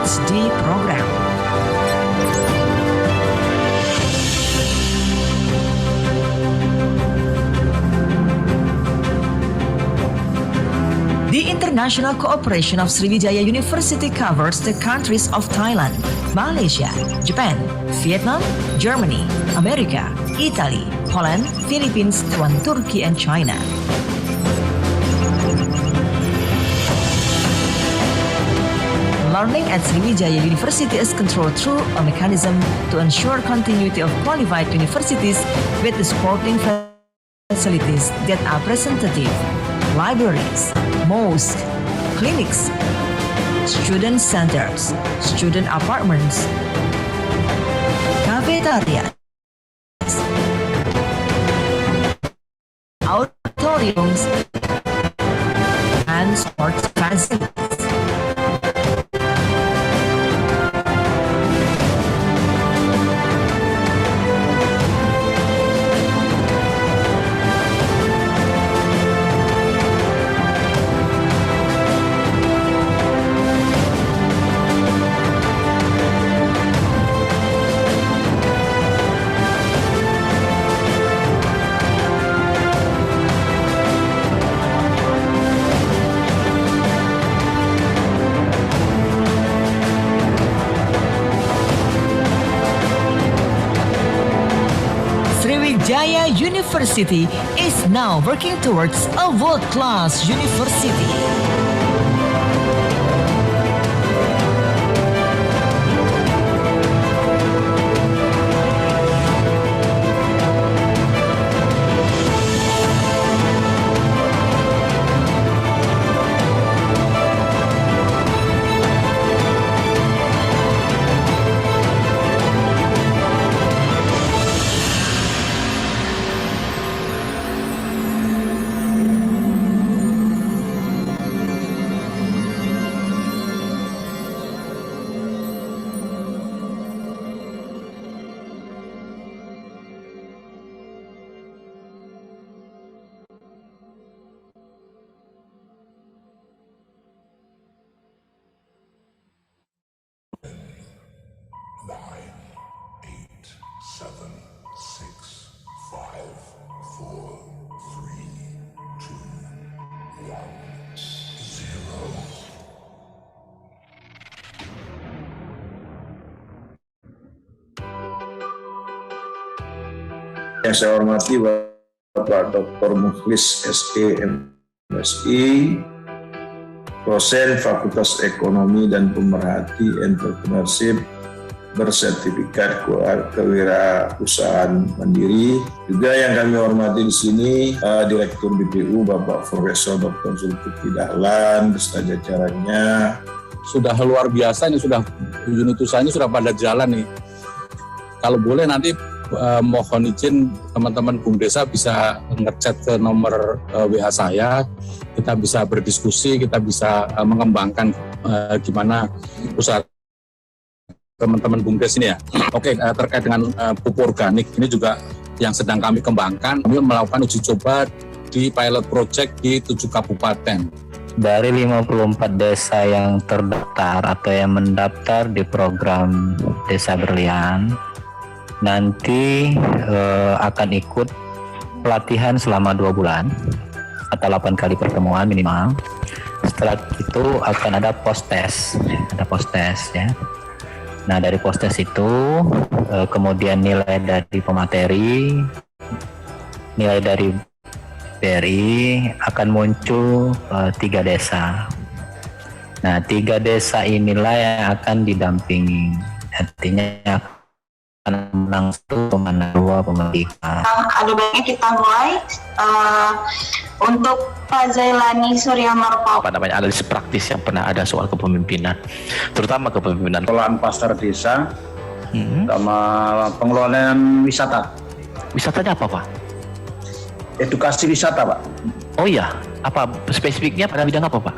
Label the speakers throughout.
Speaker 1: PhD program. The international cooperation of Sriwijaya University covers the countries of Thailand, Malaysia, Japan, Vietnam, Germany, America, Italy, Holland, Philippines, Taiwan, Turkey, and China. Learning at Sriwijaya University is controlled through a mechanism to ensure continuity of qualified universities with the supporting facilities that are representative. Libraries, mosques, clinics, student centers, student apartments, cafeterias, auditoriums, and sports facilities. Sriwijaya University is now working towards a world-class university.
Speaker 2: Yang saya hormati Bapak Dr. Mukhlis SE MSI, dosen Fakultas Ekonomi dan Pemerhati Entrepreneurship bersertifikat kewirausahaan mandiri. Juga yang kami hormati di sini Direktur BPU Bapak Profesor Dr. Zulkifli Dahlan beserta jajarannya.
Speaker 3: Sudah luar biasa ini, sudah unit usahanya sudah pada jalan nih. Kalau boleh nanti mohon izin teman-teman Bum Desa bisa ngechat ke nomor WA saya, kita bisa berdiskusi, kita bisa mengembangkan gimana usaha teman-teman Bum Desa ini ya. Oke, terkait dengan pupuk organik ini juga yang sedang kami kembangkan, kami melakukan uji coba di pilot project di 7 kabupaten.
Speaker 4: Dari 54 desa yang terdaftar atau yang mendaftar di program Desa Berlian, nanti akan ikut pelatihan selama 2 bulan atau 8 kali pertemuan minimal. Setelah itu akan ada post test ya. Nah, dari post test itu kemudian nilai dari pemateri, nilai dari BRI akan muncul 3 desa. Nah, 3 desa inilah yang akan didampingi, artinya menang 1, pemenang 2, pemenang 3.
Speaker 5: Ada baiknya kita mulai untuk Pak Zailani Surya Marpa.
Speaker 6: Analisis praktis yang pernah ada soal kepemimpinan, terutama kepemimpinan
Speaker 7: pengelolaan pasar desa, sama pengelolaan wisata.
Speaker 6: Wisatanya apa, Pak?
Speaker 7: Edukasi wisata, Pak.
Speaker 6: Oh iya, apa spesifiknya pada bidang apa, Pak?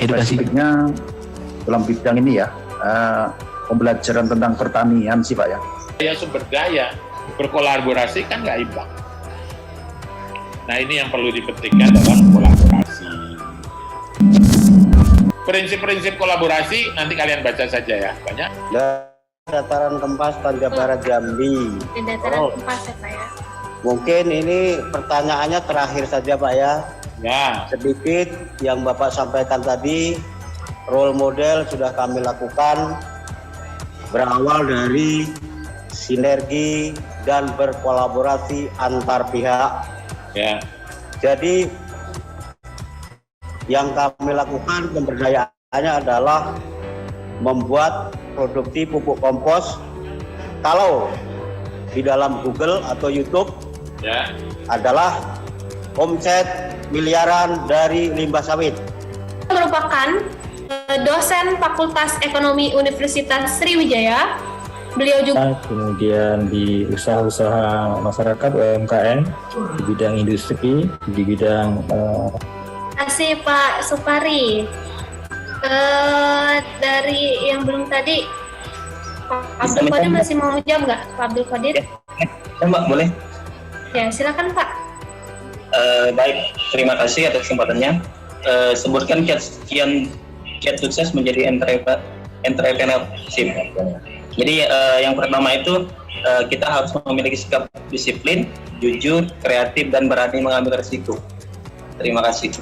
Speaker 6: Edukasi.
Speaker 7: Spesifiknya dalam bidang ini ya, pembelajaran tentang pertanian sih, Pak ya.
Speaker 8: Ya, sumber daya berkolaborasi kan nggak imbang. Nah, ini yang perlu dipentingkan dalam kolaborasi. prinsip-prinsip kolaborasi nanti kalian baca saja ya, banyak.
Speaker 9: Dataran Kempas Tangga Barat Jambi.
Speaker 10: Di dataran Kempas ya Pak ya.
Speaker 9: Mungkin ini pertanyaannya terakhir saja Pak ya.
Speaker 8: Ya.
Speaker 9: Sedikit yang Bapak sampaikan tadi, role model sudah kami lakukan, berawal dari sinergi dan berkolaborasi antar pihak.
Speaker 8: Ya.
Speaker 9: Jadi yang kami lakukan pemberdayaannya adalah membuat produksi pupuk kompos. Kalau di dalam Google atau YouTube
Speaker 8: Ya.
Speaker 9: adalah omset miliaran dari limbah sawit.
Speaker 10: Merupakan dosen Fakultas Ekonomi Universitas Sriwijaya. Beliau juga
Speaker 11: kemudian di usaha-usaha masyarakat UMKM di bidang industri, di bidang
Speaker 10: kasih Pak Supari. Dari yang belum tadi, Pak Abdul Qadir masih mau menjawab nggak, Pak Abdul Qadir?
Speaker 12: Ya, Mbak, boleh?
Speaker 10: Ya, silakan Pak.
Speaker 12: Baik, terima kasih atas kesempatannya. Sebutkan kiat sukses menjadi entrepreneurship. Jadi yang pertama itu kita harus memiliki sikap disiplin, jujur, kreatif, dan berani mengambil risiko. Terima kasih.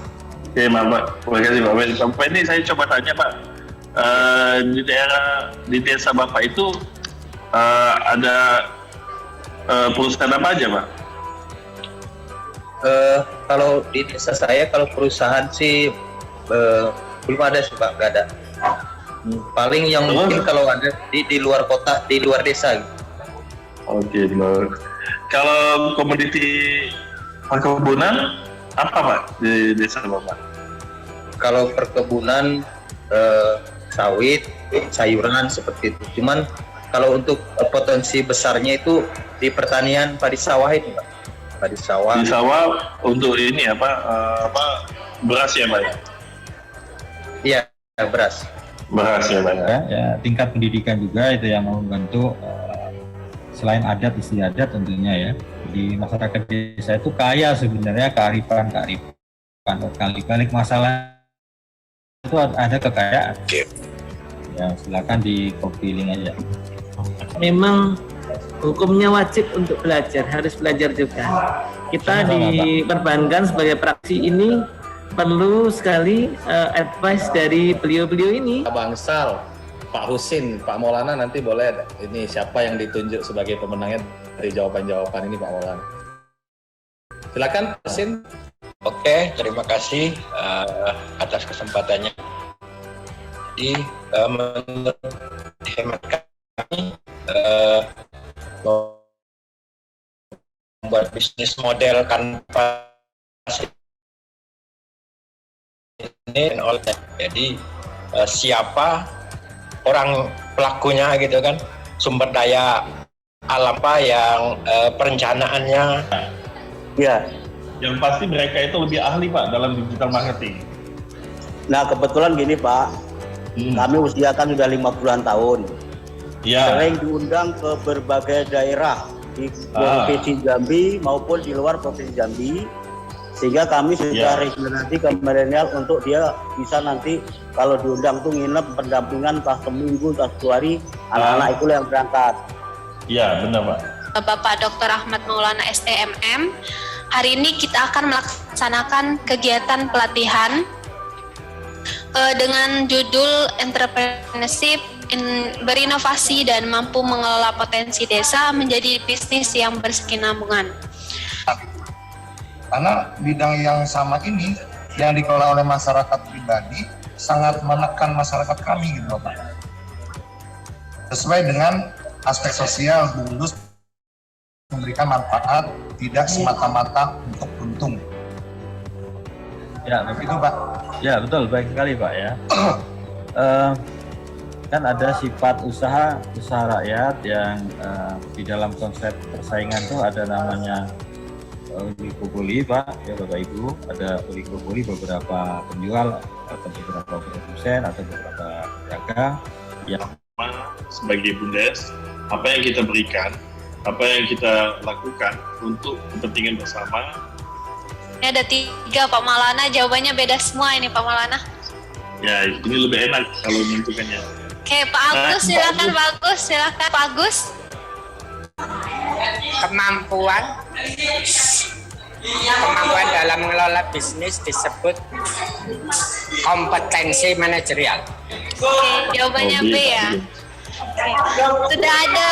Speaker 13: Oke, Pak. Terima kasih, Pak. Sampai ini saya coba tanya, Pak. Di desa Bapak itu ada perusahaan apa aja, Pak?
Speaker 12: Kalau di desa saya, kalau perusahaan sih belum ada sih, Pak. Nggak ada. Paling yang mungkin kalau ada di luar kota, di luar desa.
Speaker 13: Oke, kalau komoditi perkebunan apa, Pak, di desa Bapak?
Speaker 12: Kalau perkebunan sawit, sayuran seperti itu. Cuman kalau untuk potensi besarnya itu di pertanian padi sawah itu, Pak. Padi sawah.
Speaker 13: Di sawah untuk ini beras ya, Pak ya?
Speaker 12: Iya, beras.
Speaker 13: Beras ya, Pak ya.
Speaker 11: Ya, tingkat pendidikan juga itu yang membantu selain adat istiadat tentunya ya. Di masyarakat desa itu kaya sebenarnya kearifan lokal. Di balik masalah itu ada kekayaan. Ya, silakan di copy link aja.
Speaker 14: Memang hukumnya wajib untuk belajar, harus belajar juga. Kita di perbankan sebagai praksi ini perlu sekali advice dari beliau-beliau ini.
Speaker 3: Bang Sal, Pak Husin, Pak Maulana nanti boleh ini siapa yang ditunjuk sebagai pemenangnya dari jawaban-jawaban ini Pak Maulana. Silakan Pak Husin.
Speaker 12: Oke, terima kasih atas kesempatannya. Jadi menurut hemat kami membuat bisnis model kanvas ini oleh jadi siapa orang pelakunya gitu kan, sumber daya alam apa yang perencanaannya.
Speaker 9: Ya.
Speaker 13: Yang pasti mereka itu lebih ahli, Pak, dalam digital marketing.
Speaker 9: Nah, kebetulan gini, Pak. Kami usia kan sudah 50-an tahun.
Speaker 13: Ya.
Speaker 9: Sering diundang ke berbagai daerah di Provinsi Jambi maupun di luar Provinsi Jambi. Sehingga kami sudah regenerasi ke milenial untuk dia bisa nanti kalau diundang tuh nginep pendampingan entah seminggu, entah 2 hari, anak-anak itu yang berangkat.
Speaker 13: Iya, benar, Pak.
Speaker 10: Bapak Dr. Ahmad Maulana STMM. Hari ini kita akan melaksanakan kegiatan pelatihan dengan judul Entrepreneurship, berinovasi dan mampu mengelola potensi desa menjadi bisnis yang berkesinambungan.
Speaker 15: Karena bidang yang sama ini yang dikelola oleh masyarakat pribadi sangat menekan masyarakat kami gitu, Pak. Sesuai dengan aspek sosial, bonus memberikan manfaat, tidak semata-mata untuk untung.
Speaker 11: Ya, begitu Pak. Ya, betul, baik sekali Pak ya. Kan ada sifat usaha rakyat yang di dalam konsep persaingan tuh ada namanya oligopoli, Pak, ya Bapak Ibu. Ada oligopoli beberapa penjual atau beberapa produsen atau beberapa pedagang yang
Speaker 13: sebagai Bundes, apa yang kita berikan, apa yang kita lakukan untuk kepentingan bersama.
Speaker 10: Ini ada 3 Pak Maulana, jawabannya beda semua ini Pak Maulana.
Speaker 13: Ya, ini lebih enak kalau menentukannya.
Speaker 10: Oke, Pak Agus, silakan Pak Agus, silakan Pak Agus.
Speaker 16: Kemampuan dalam mengelola bisnis disebut kompetensi manajerial.
Speaker 10: Oke, jawabannya B ya. Sudah ada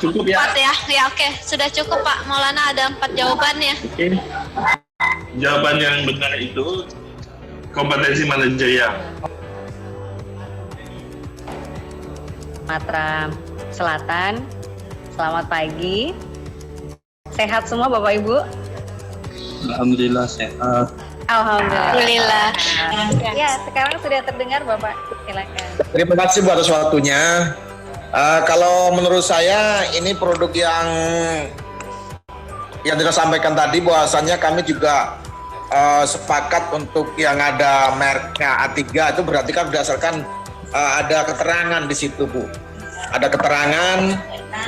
Speaker 2: Cukup ya.
Speaker 10: 4 ya. Ya oke, sudah cukup Pak Maulana, ada 4 jawabannya.
Speaker 13: Jawaban yang benar itu kompetensi manajerial.
Speaker 17: Sumatera Selatan. Selamat pagi. Sehat semua Bapak Ibu?
Speaker 3: Alhamdulillah sehat.
Speaker 17: Alhamdulillah. Ya, sekarang sudah terdengar Bapak. Silakan.
Speaker 18: Terima kasih atas waktunya. Kalau menurut saya ini produk yang kita sampaikan tadi, bahwasannya kami juga sepakat untuk yang ada mereknya A3 itu berarti kan berdasarkan ada keterangan di situ, Bu. Ada keterangan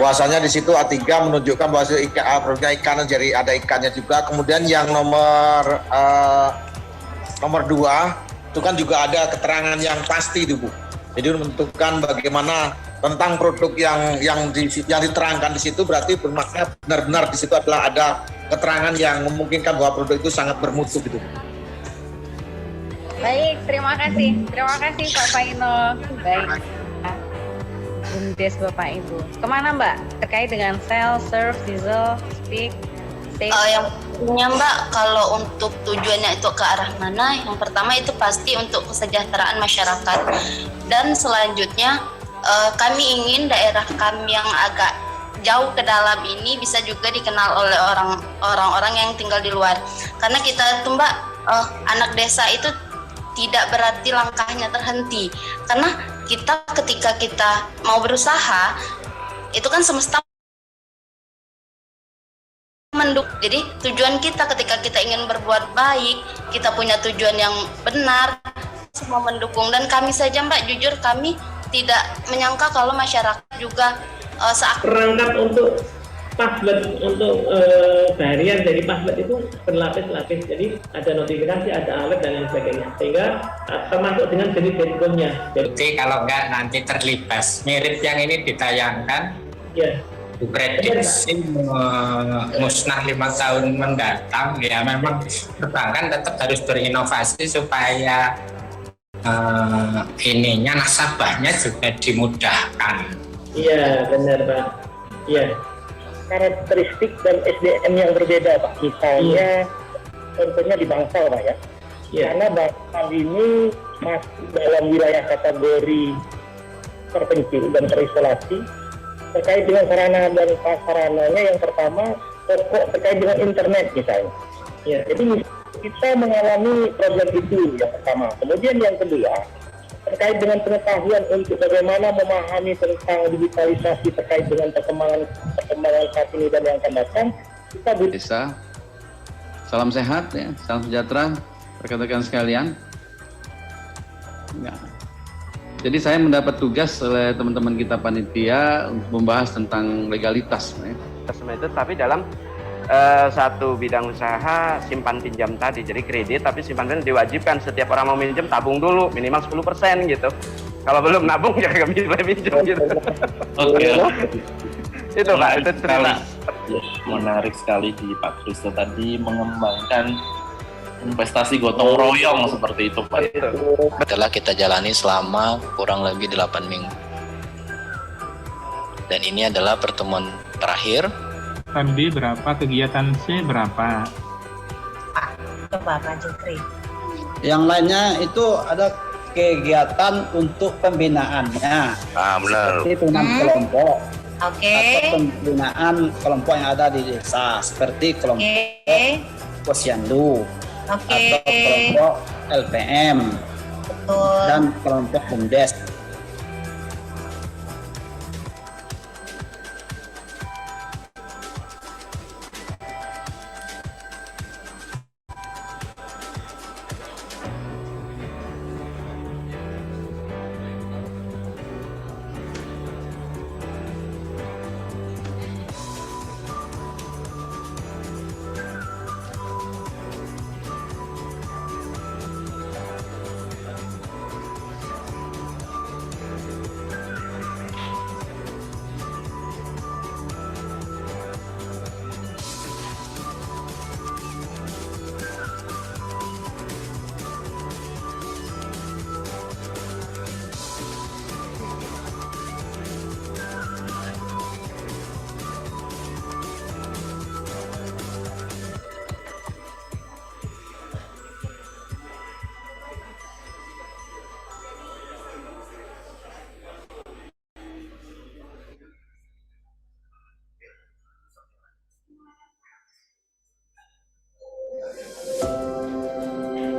Speaker 18: bahwasanya di situ A3 menunjukkan bahwa produknya ikan, jadi ada ikannya juga. Kemudian yang nomor 2 itu kan juga ada keterangan yang pasti itu, Bu. Jadi menentukan bagaimana tentang produk yang diterangkan di situ, berarti bermakna benar-benar di situ adalah ada keterangan yang memungkinkan bahwa produk itu sangat bermutu gitu.
Speaker 17: Baik, terima kasih. Terima kasih Pak Paino. Baik. Bumdes Bapak Ibu. Kemana Mbak? Terkait dengan sell, serve, diesel, speak, stay?
Speaker 19: Yang punya Mbak, kalau untuk tujuannya itu ke arah mana? Yang pertama itu pasti untuk kesejahteraan masyarakat. Dan selanjutnya kami ingin daerah kami yang agak jauh ke dalam ini bisa juga dikenal oleh orang-orang yang tinggal di luar. Karena kita tuh Mbak, anak desa itu tidak berarti langkahnya terhenti. Karena kita ketika kita mau berusaha, itu kan semesta mendukung. Jadi tujuan kita ketika kita ingin berbuat baik, kita punya tujuan yang benar, semua mendukung. Dan kami saja Mbak, jujur kami tidak menyangka kalau masyarakat juga
Speaker 14: perangkat untuk password, untuk varian dari password itu berlapis-lapis. Jadi ada notifikasi, ada alert dan lain sebagainya. Sehingga termasuk dengan jenis handphonenya.
Speaker 16: Jadi kalau enggak nanti terlibat mirip yang ini ditayangkan.
Speaker 14: Ya.
Speaker 16: Diprediksi musnah 5 tahun mendatang, ya memang perbankan tetap harus berinovasi supaya ininya nasabahnya juga dimudahkan.
Speaker 14: Iya benar Pak. Iya. Karakteristik dan SDM yang berbeda Pak. Misalnya contohnya di Bangsal Pak ya. Karena Bangsal ini masih dalam wilayah kategori terpencil dan terisolasi. Terkait dengan sarana dan prasarananya, yang pertama pokok terkait dengan internet misalnya. Ya, jadi kita mengalami problem itu yang pertama. Kemudian yang kedua terkait dengan pengetahuan untuk bagaimana memahami tentang digitalisasi terkait dengan perkembangan saat ini dan yang akan datang. Kita
Speaker 20: desa. Salam sehat ya, salam sejahtera rekan-rekan sekalian. Ya. Jadi saya mendapat tugas oleh teman-teman kita panitia untuk membahas tentang legalitas. Ya.
Speaker 21: Itu tapi dalam satu bidang usaha simpan pinjam tadi, jadi kredit tapi simpan pinjam diwajibkan setiap orang mau minjem tabung dulu minimal 10% gitu. Kalau belum nabung ya nggak bisa minjem gitu.
Speaker 13: Oke.
Speaker 21: Itu Pak, itu cerita.
Speaker 22: Menarik sekali di Pak Kristo tadi mengembangkan investasi gotong royong seperti itu Pak.
Speaker 23: Telah kita jalani selama kurang lebih 8 minggu. Dan ini adalah pertemuan terakhir.
Speaker 24: B berapa, kegiatan C berapa?
Speaker 17: Coba Pak Jukri.
Speaker 25: Yang lainnya itu ada kegiatan untuk pembinaannya.
Speaker 23: Benar.
Speaker 25: Seperti kelompok.
Speaker 17: Oke.
Speaker 25: Atau pembinaan kelompok yang ada di desa, seperti kelompok Posyandu. Atau kelompok LPM.
Speaker 17: Betul.
Speaker 25: Dan kelompok Bumdes.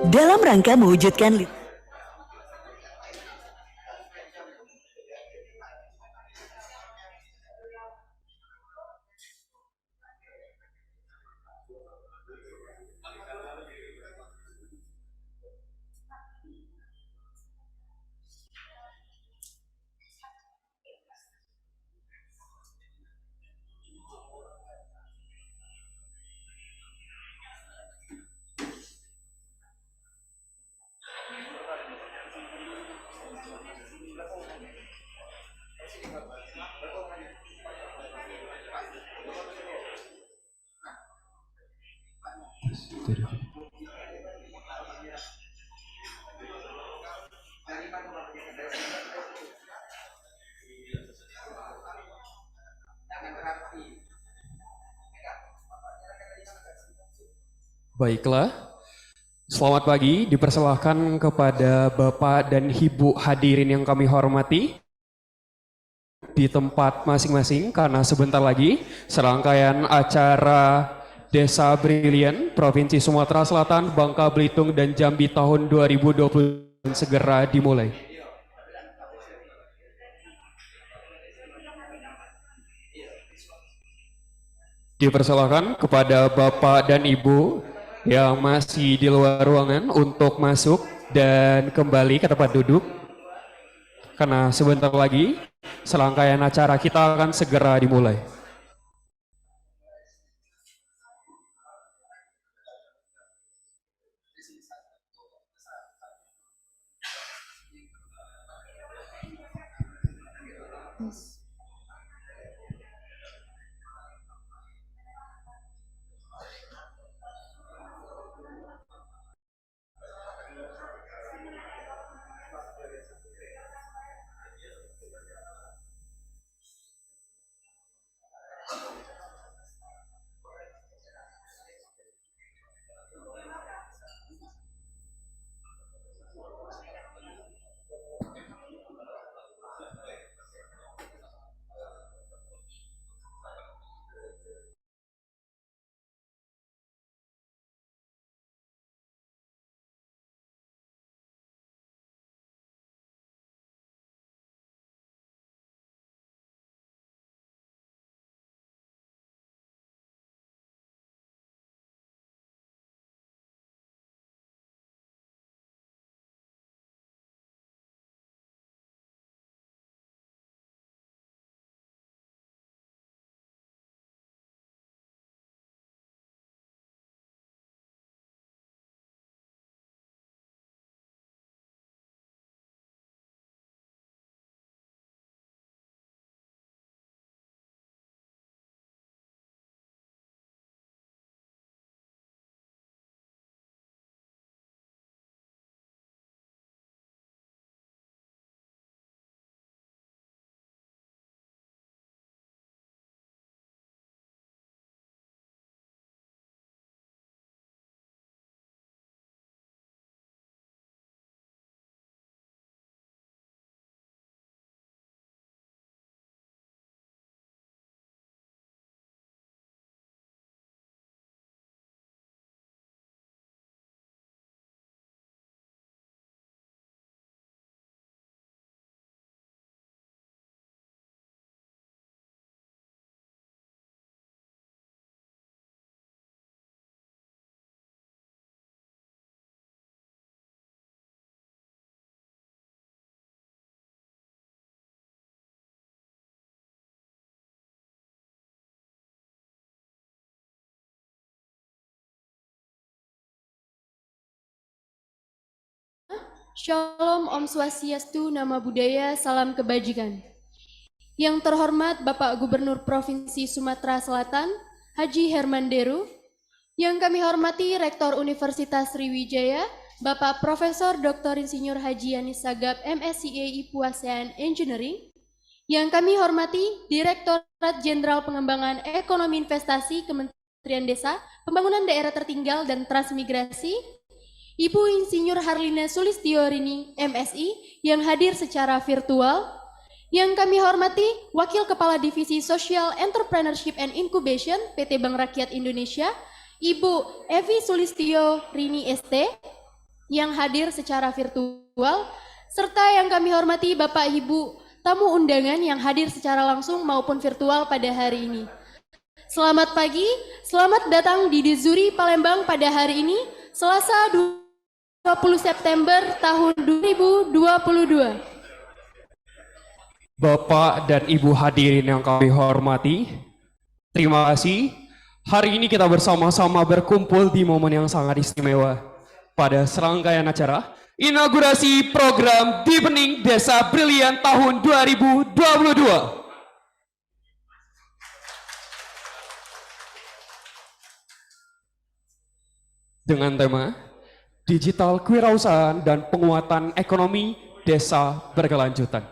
Speaker 1: Dalam rangka mewujudkan
Speaker 4: Baiklah, selamat pagi, dipersilahkan kepada Bapak dan Ibu hadirin yang kami hormati di tempat masing-masing karena sebentar lagi serangkaian acara Desa Brilian Provinsi Sumatera Selatan, Bangka Belitung dan Jambi tahun 2020 segera dimulai. Dipersilahkan kepada Bapak dan Ibu yang masih di luar ruangan untuk masuk dan kembali ke tempat duduk karena sebentar lagi serangkaian acara kita akan segera dimulai.
Speaker 5: Shalom, Om Swastiastu, Nama Budaya, Salam Kebajikan. Yang terhormat Bapak Gubernur Provinsi Sumatera Selatan, Haji Herman Deru. Yang kami hormati Rektor Universitas Sriwijaya, Bapak Profesor Dr. Insinyur Haji Yanis Sagap, MSCA IPU ASEAN Engineering. Yang kami hormati Direktorat Jenderal Pengembangan Ekonomi Investasi Kementerian Desa, Pembangunan Daerah Tertinggal dan Transmigrasi, Ibu Insinyur Harlina Sulistiorini, MSI, yang hadir secara virtual. Yang kami hormati Wakil Kepala Divisi Social Entrepreneurship and Incubation PT Bank Rakyat Indonesia, Ibu Evi Sulistio Rini ST. yang hadir secara virtual, serta yang kami hormati Bapak Ibu tamu undangan yang hadir secara langsung maupun virtual pada hari ini. Selamat pagi, selamat datang di Dezuri Palembang pada hari ini, Selasa 20 September tahun 2022.
Speaker 4: Bapak dan Ibu hadirin yang kami hormati, terima kasih. Hari ini kita bersama-sama berkumpul di momen yang sangat istimewa pada serangkaian acara inaugurasi program Deepening Desa Brilian tahun 2022. Dengan tema Digital Kewirausahaan dan Penguatan Ekonomi Desa Berkelanjutan.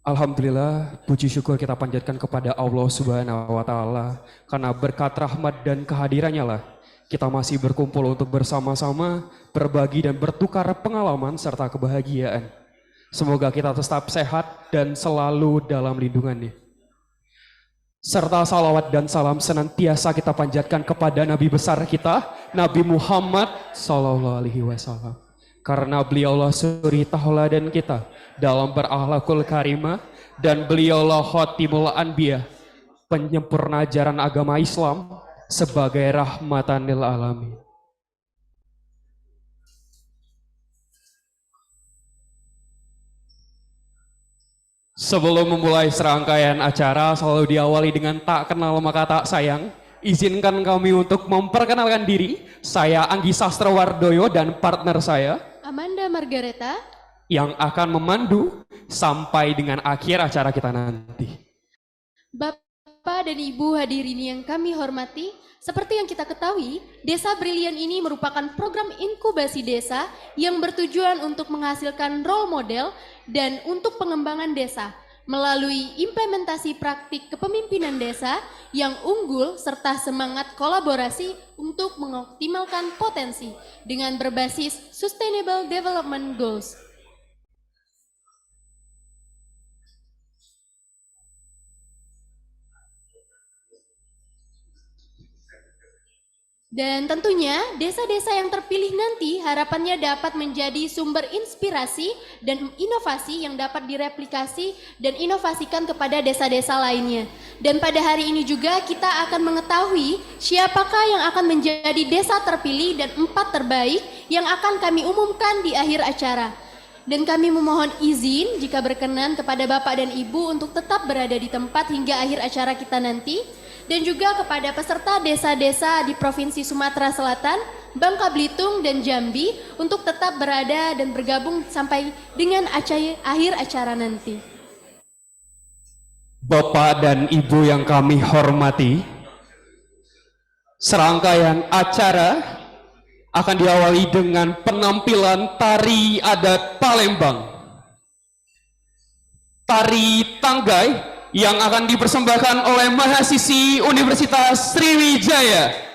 Speaker 4: Alhamdulillah, puji syukur kita panjatkan kepada Allah Subhanahu wa Ta'ala, karena berkat rahmat dan kehadirannya lah kita masih berkumpul untuk bersama-sama berbagi dan bertukar pengalaman serta kebahagiaan. Semoga kita tetap sehat dan selalu dalam lindungannya. Serta salawat dan salam senantiasa kita panjatkan kepada Nabi besar kita, Nabi Muhammad SAW. Karena beliaulah suri tauladan kita dalam berakhlakul karimah, dan beliaulah khotimul anbiya, penyempurna ajaran agama Islam sebagai rahmatan lil alamin. Sebelum memulai serangkaian acara selalu diawali dengan tak kenal maka tak sayang. Izinkan kami untuk memperkenalkan diri. Saya Anggi Sastrowardoyo dan partner saya
Speaker 5: Amanda Margareta
Speaker 4: yang akan memandu sampai dengan akhir acara kita nanti.
Speaker 5: Bapak dan Ibu hadirin yang kami hormati, seperti yang kita ketahui, Desa Brilian ini merupakan program inkubasi desa yang bertujuan untuk menghasilkan role model dan untuk pengembangan desa melalui implementasi praktik kepemimpinan desa yang unggul serta semangat kolaborasi untuk mengoptimalkan potensi dengan berbasis Sustainable Development Goals. Dan tentunya desa-desa yang terpilih nanti harapannya dapat menjadi sumber inspirasi dan inovasi yang dapat direplikasi dan inovasikan kepada desa-desa lainnya. Dan pada hari ini juga kita akan mengetahui siapakah yang akan menjadi desa terpilih dan 4 terbaik yang akan kami umumkan di akhir acara. Dan kami memohon izin jika berkenan kepada Bapak dan Ibu untuk tetap berada di tempat hingga akhir acara kita nanti. Dan juga kepada peserta desa-desa di Provinsi Sumatera Selatan, Bangka Belitung, dan Jambi untuk tetap berada dan bergabung sampai dengan akhir acara nanti.
Speaker 4: Bapak dan Ibu yang kami hormati, serangkaian acara akan diawali dengan penampilan tari adat Palembang. Tari Tanggai yang akan dipersembahkan oleh mahasiswi Universitas Sriwijaya.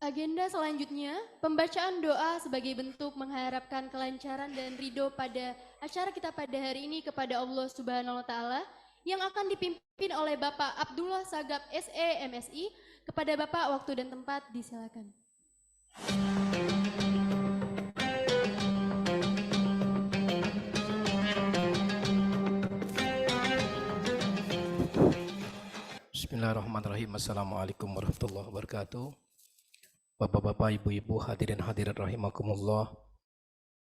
Speaker 5: Agenda selanjutnya, pembacaan doa sebagai bentuk mengharapkan kelancaran dan ridho pada acara kita pada hari ini kepada Allah Subhanahu wa Ta'ala, yang akan dipimpin oleh Bapak Abdullah Sagap SE MSI. Kepada Bapak, waktu dan tempat disilakan.
Speaker 1: Bismillahirrahmanirrahim. Assalamualaikum warahmatullahi wabarakatuh. Bapak-bapak, ibu-ibu, hadirin hadirat rahimakumullah.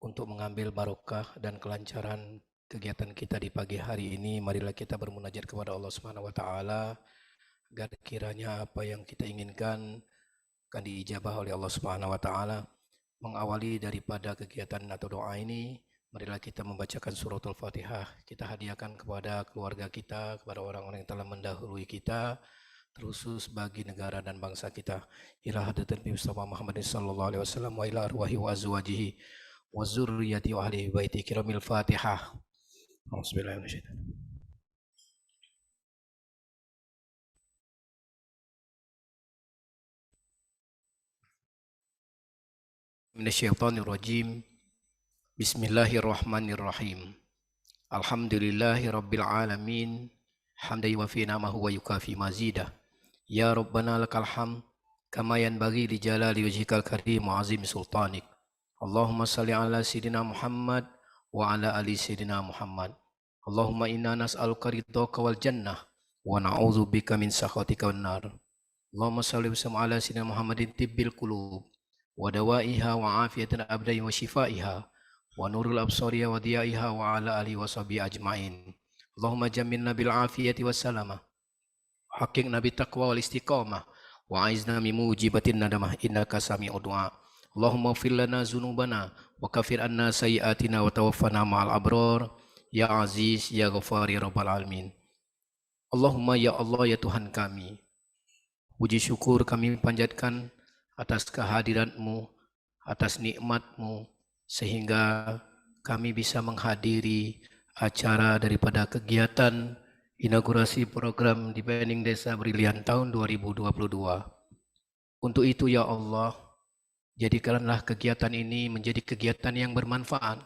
Speaker 1: Untuk mengambil barokah dan kelancaran kegiatan kita di pagi hari ini, marilah kita bermunajat kepada Allah Subhanahu wa Ta'ala agar kiranya apa yang kita inginkan akan diijabah oleh Allah Subhanahu wa Ta'ala. Mengawali daripada kegiatan atau doa ini, marilah kita membacakan suratul Fatihah. Kita hadiahkan kepada keluarga kita, kepada orang-orang yang telah mendahului kita, terkhusus bagi negara dan bangsa kita. Ila hadratin Mustafa Muhammad sallallahu alaihi wasallam wa ila arwahi wa azwajihi wa zurriyyati wa ahli baiti kiramil Fatihah. Auzubillahi minasyaitonir rajim. Minasyaitonir rajim. Bismillahirrahmanirrahim. Alhamdulillahi rabbil alamin. Hamdan yuwafi ni'amahu wa yukafi mazidah. Ya Rabbana lakal hamd kama yanbaghi li jalali wajhikal karim wa azim sultanik. Allahumma salli ala sayyidina Muhammad wa ala ali sayyidina Muhammad. Allahumma inna nas'aluka ridhaka wal jannah wa na'udzu bika min sakhatika wan nar. Allahumma salli wa sallim ala sayyidina Muhammadin tibbil qulub wa dawaiha wa afiyatil abdai wa shifaiha wa nurul absariya wa diyaiha wa ala alihi wa sahbihi ajmain. Allahumma jaminna bil afiyati wassalamah. Haqiqna bit taqwa wal istiqamah wa aizna min mujibatin nadamah innaka sami'ud du'a. Allahumma ighfir lana dzunubana wa kaffir anna sayyi'atina wa tawaffana ma'al abrar ya aziz ya ghafar ya rabbal alamin. Allahumma ya Allah ya Tuhan kami, puji syukur kami panjatkan atas kehadiran-Mu, atas nikmat-Mu, sehingga kami bisa menghadiri acara daripada kegiatan inaugurasi program Deepening Desa Brilian tahun 2022. Untuk itu ya Allah, jadikanlah kegiatan ini menjadi kegiatan yang bermanfaat,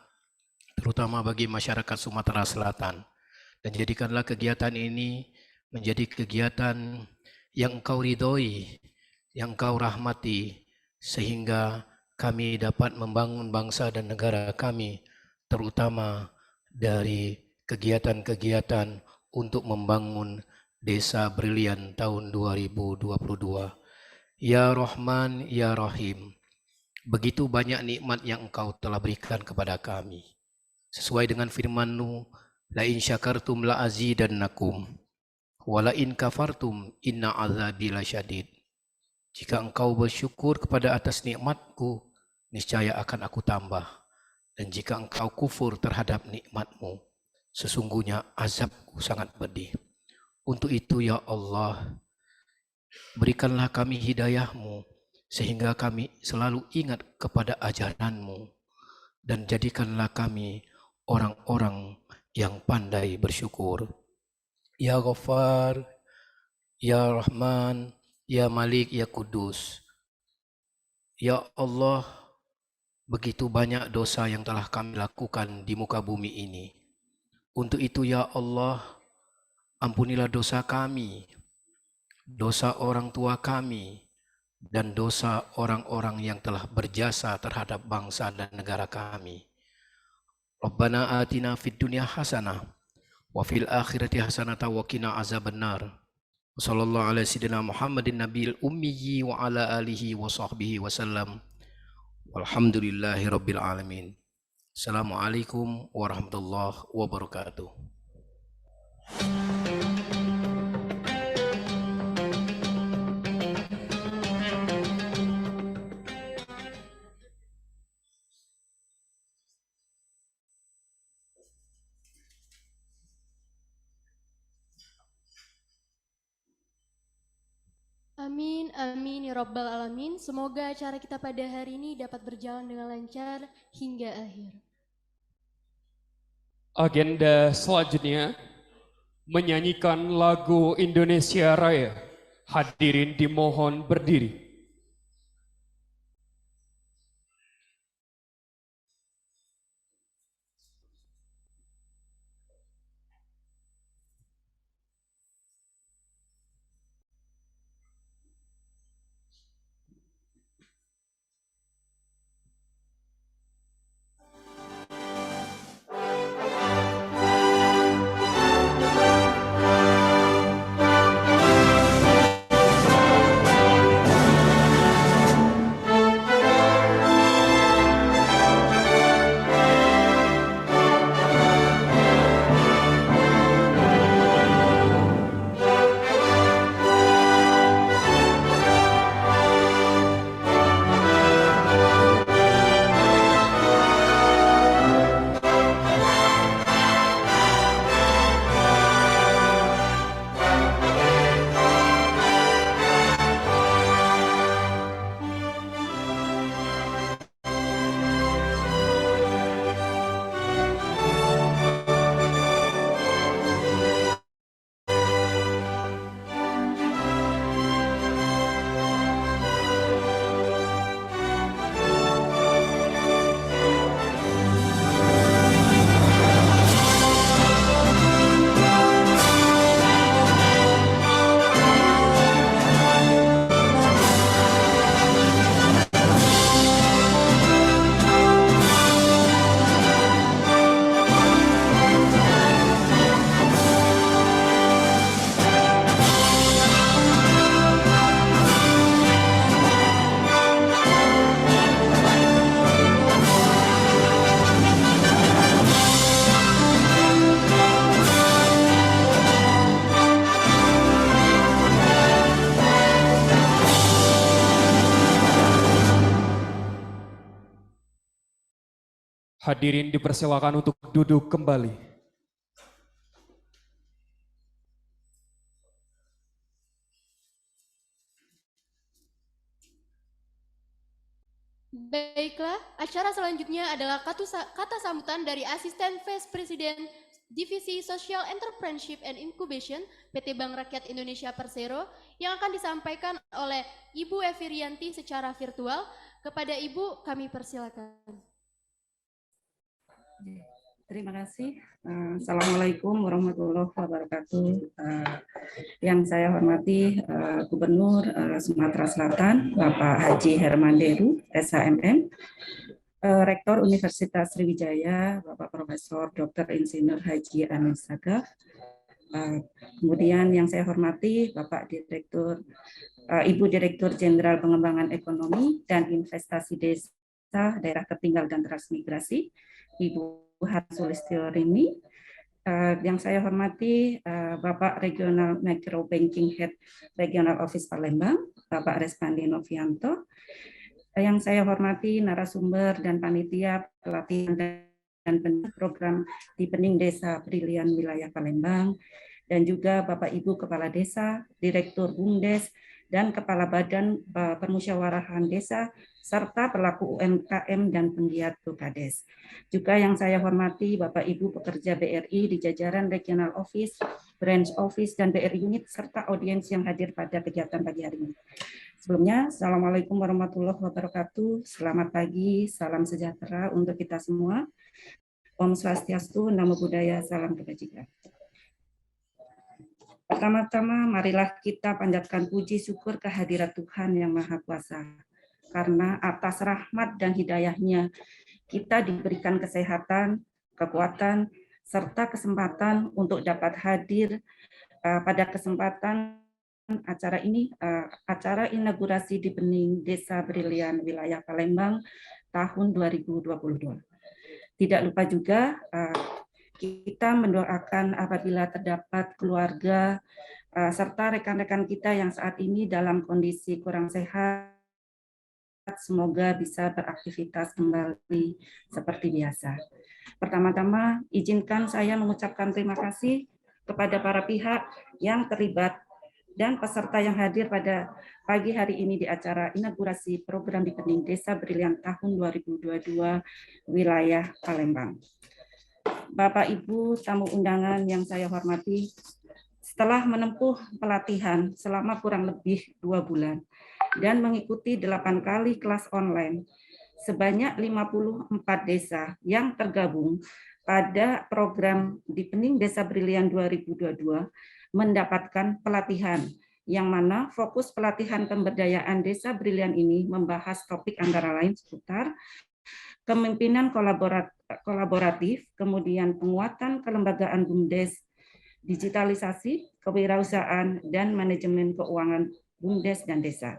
Speaker 1: terutama bagi masyarakat Sumatera Selatan. Dan jadikanlah kegiatan ini menjadi kegiatan yang Engkau ridhoi, yang Engkau rahmati, sehingga kami dapat membangun bangsa dan negara kami, terutama dari kegiatan-kegiatan untuk membangun Desa Brilian tahun 2022. Ya Rahman, Ya Rahim, begitu banyak nikmat yang Engkau telah berikan kepada kami. Sesuai dengan firman-Mu, la in syakartum la azidannakum, wa la in kafartum inna azabi lasyadid. Jika engkau bersyukur kepada atas nikmat-Ku, niscaya akan aku tambah. Dan jika engkau kufur terhadap nikmat-Mu, sesungguhnya azabku sangat pedih. Untuk itu ya Allah, berikanlah kami hidayah-Mu, sehingga kami selalu ingat kepada ajaran-Mu, dan jadikanlah kami orang-orang yang pandai bersyukur. Ya Ghaffar, Ya Rahman, Ya Malik, Ya Kudus. Ya Allah, begitu banyak dosa yang telah kami lakukan di muka bumi ini. Untuk itu ya Allah, ampunilah dosa kami, dosa orang tua kami, dan dosa orang-orang yang telah berjasa terhadap bangsa dan negara kami. Rabbana atina fid dunya hasanah wa fil akhirati hasanah wa qina azabannar. Sallallahu ala sayyidina Muhammadin nabiyil ummi wa ala alihi wa sahbihi wasallam. Walhamdulillahi rabbil alamin. Assalamualaikum warahmatullahi wabarakatuh.
Speaker 5: Amin, amin ya Rabbal Alamin. Semoga acara kita pada hari ini dapat berjalan dengan lancar hingga akhir.
Speaker 4: Agenda selanjutnya menyanyikan lagu Indonesia Raya. Hadirin dimohon berdiri. Hadirin dipersilakan untuk duduk kembali.
Speaker 5: Baiklah, acara selanjutnya adalah kata sambutan dari Asisten Vice President Divisi Social Entrepreneurship and Incubation PT Bank Rakyat Indonesia Persero yang akan disampaikan oleh Ibu Evi Rianti secara virtual. Kepada Ibu kami persilakan.
Speaker 6: Terima kasih. Assalamualaikum warahmatullahi wabarakatuh. Yang saya hormati Gubernur Sumatera Selatan, Bapak Haji Hermanderu, SHMM, Rektor Universitas Sriwijaya, Bapak Profesor Dr. Insinyur Haji Amin Sagaf, kemudian yang saya hormati Bapak Direktur, Ibu Direktur Jenderal Pengembangan Ekonomi dan Investasi Desa, Daerah Tertinggal dan Transmigrasi, Ibu Hatsulistio Rini, yang saya hormati Bapak Regional Micro Banking Head Regional Office Palembang, Bapak Respandi Novianto, yang saya hormati narasumber dan panitia pelatihan dan program di Pening Desa Brilian Wilayah Palembang, dan juga Bapak Ibu Kepala Desa, Direktur BUMDes, dan Kepala Badan Permusyawarahan Desa, serta pelaku UMKM dan penggiat BUKades. Juga yang saya hormati Bapak Ibu pekerja BRI di jajaran Regional Office, Branch Office, dan BRI Unit, serta audiens yang hadir pada kegiatan pagi hari ini. Sebelumnya, Assalamualaikum warahmatullahi wabarakatuh. Selamat pagi, salam sejahtera untuk kita semua. Om Swastiastu, Namo Buddhaya, salam kebajikan. Pertama-tama, marilah kita panjatkan puji syukur kehadirat Tuhan Yang Maha Kuasa. Karena atas rahmat dan hidayahnya, kita diberikan kesehatan, kekuatan, serta kesempatan untuk dapat hadir pada kesempatan acara ini, acara inaugurasi di Pening Desa Brilian Wilayah Palembang tahun 2022. Tidak lupa juga, kita mendoakan apabila terdapat keluarga serta rekan-rekan kita yang saat ini dalam kondisi kurang sehat, semoga bisa beraktivitas kembali seperti biasa. Pertama-tama, izinkan saya mengucapkan terima kasih kepada para pihak yang terlibat dan peserta yang hadir pada pagi hari ini di acara inaugurasi program di Pening Desa Brilian tahun 2022 wilayah Palembang. Bapak Ibu tamu undangan yang saya hormati, setelah menempuh pelatihan selama kurang lebih 2 bulan dan mengikuti 8 kali kelas online, sebanyak 54 desa yang tergabung pada program di Pening Desa Brilian 2022 mendapatkan pelatihan, yang mana fokus pelatihan pemberdayaan Desa Brilian ini membahas topik antara lain seputar kepemimpinan kolaboratif, kemudian penguatan kelembagaan BUMDes, digitalisasi, kewirausahaan, dan manajemen keuangan BUMDes dan desa.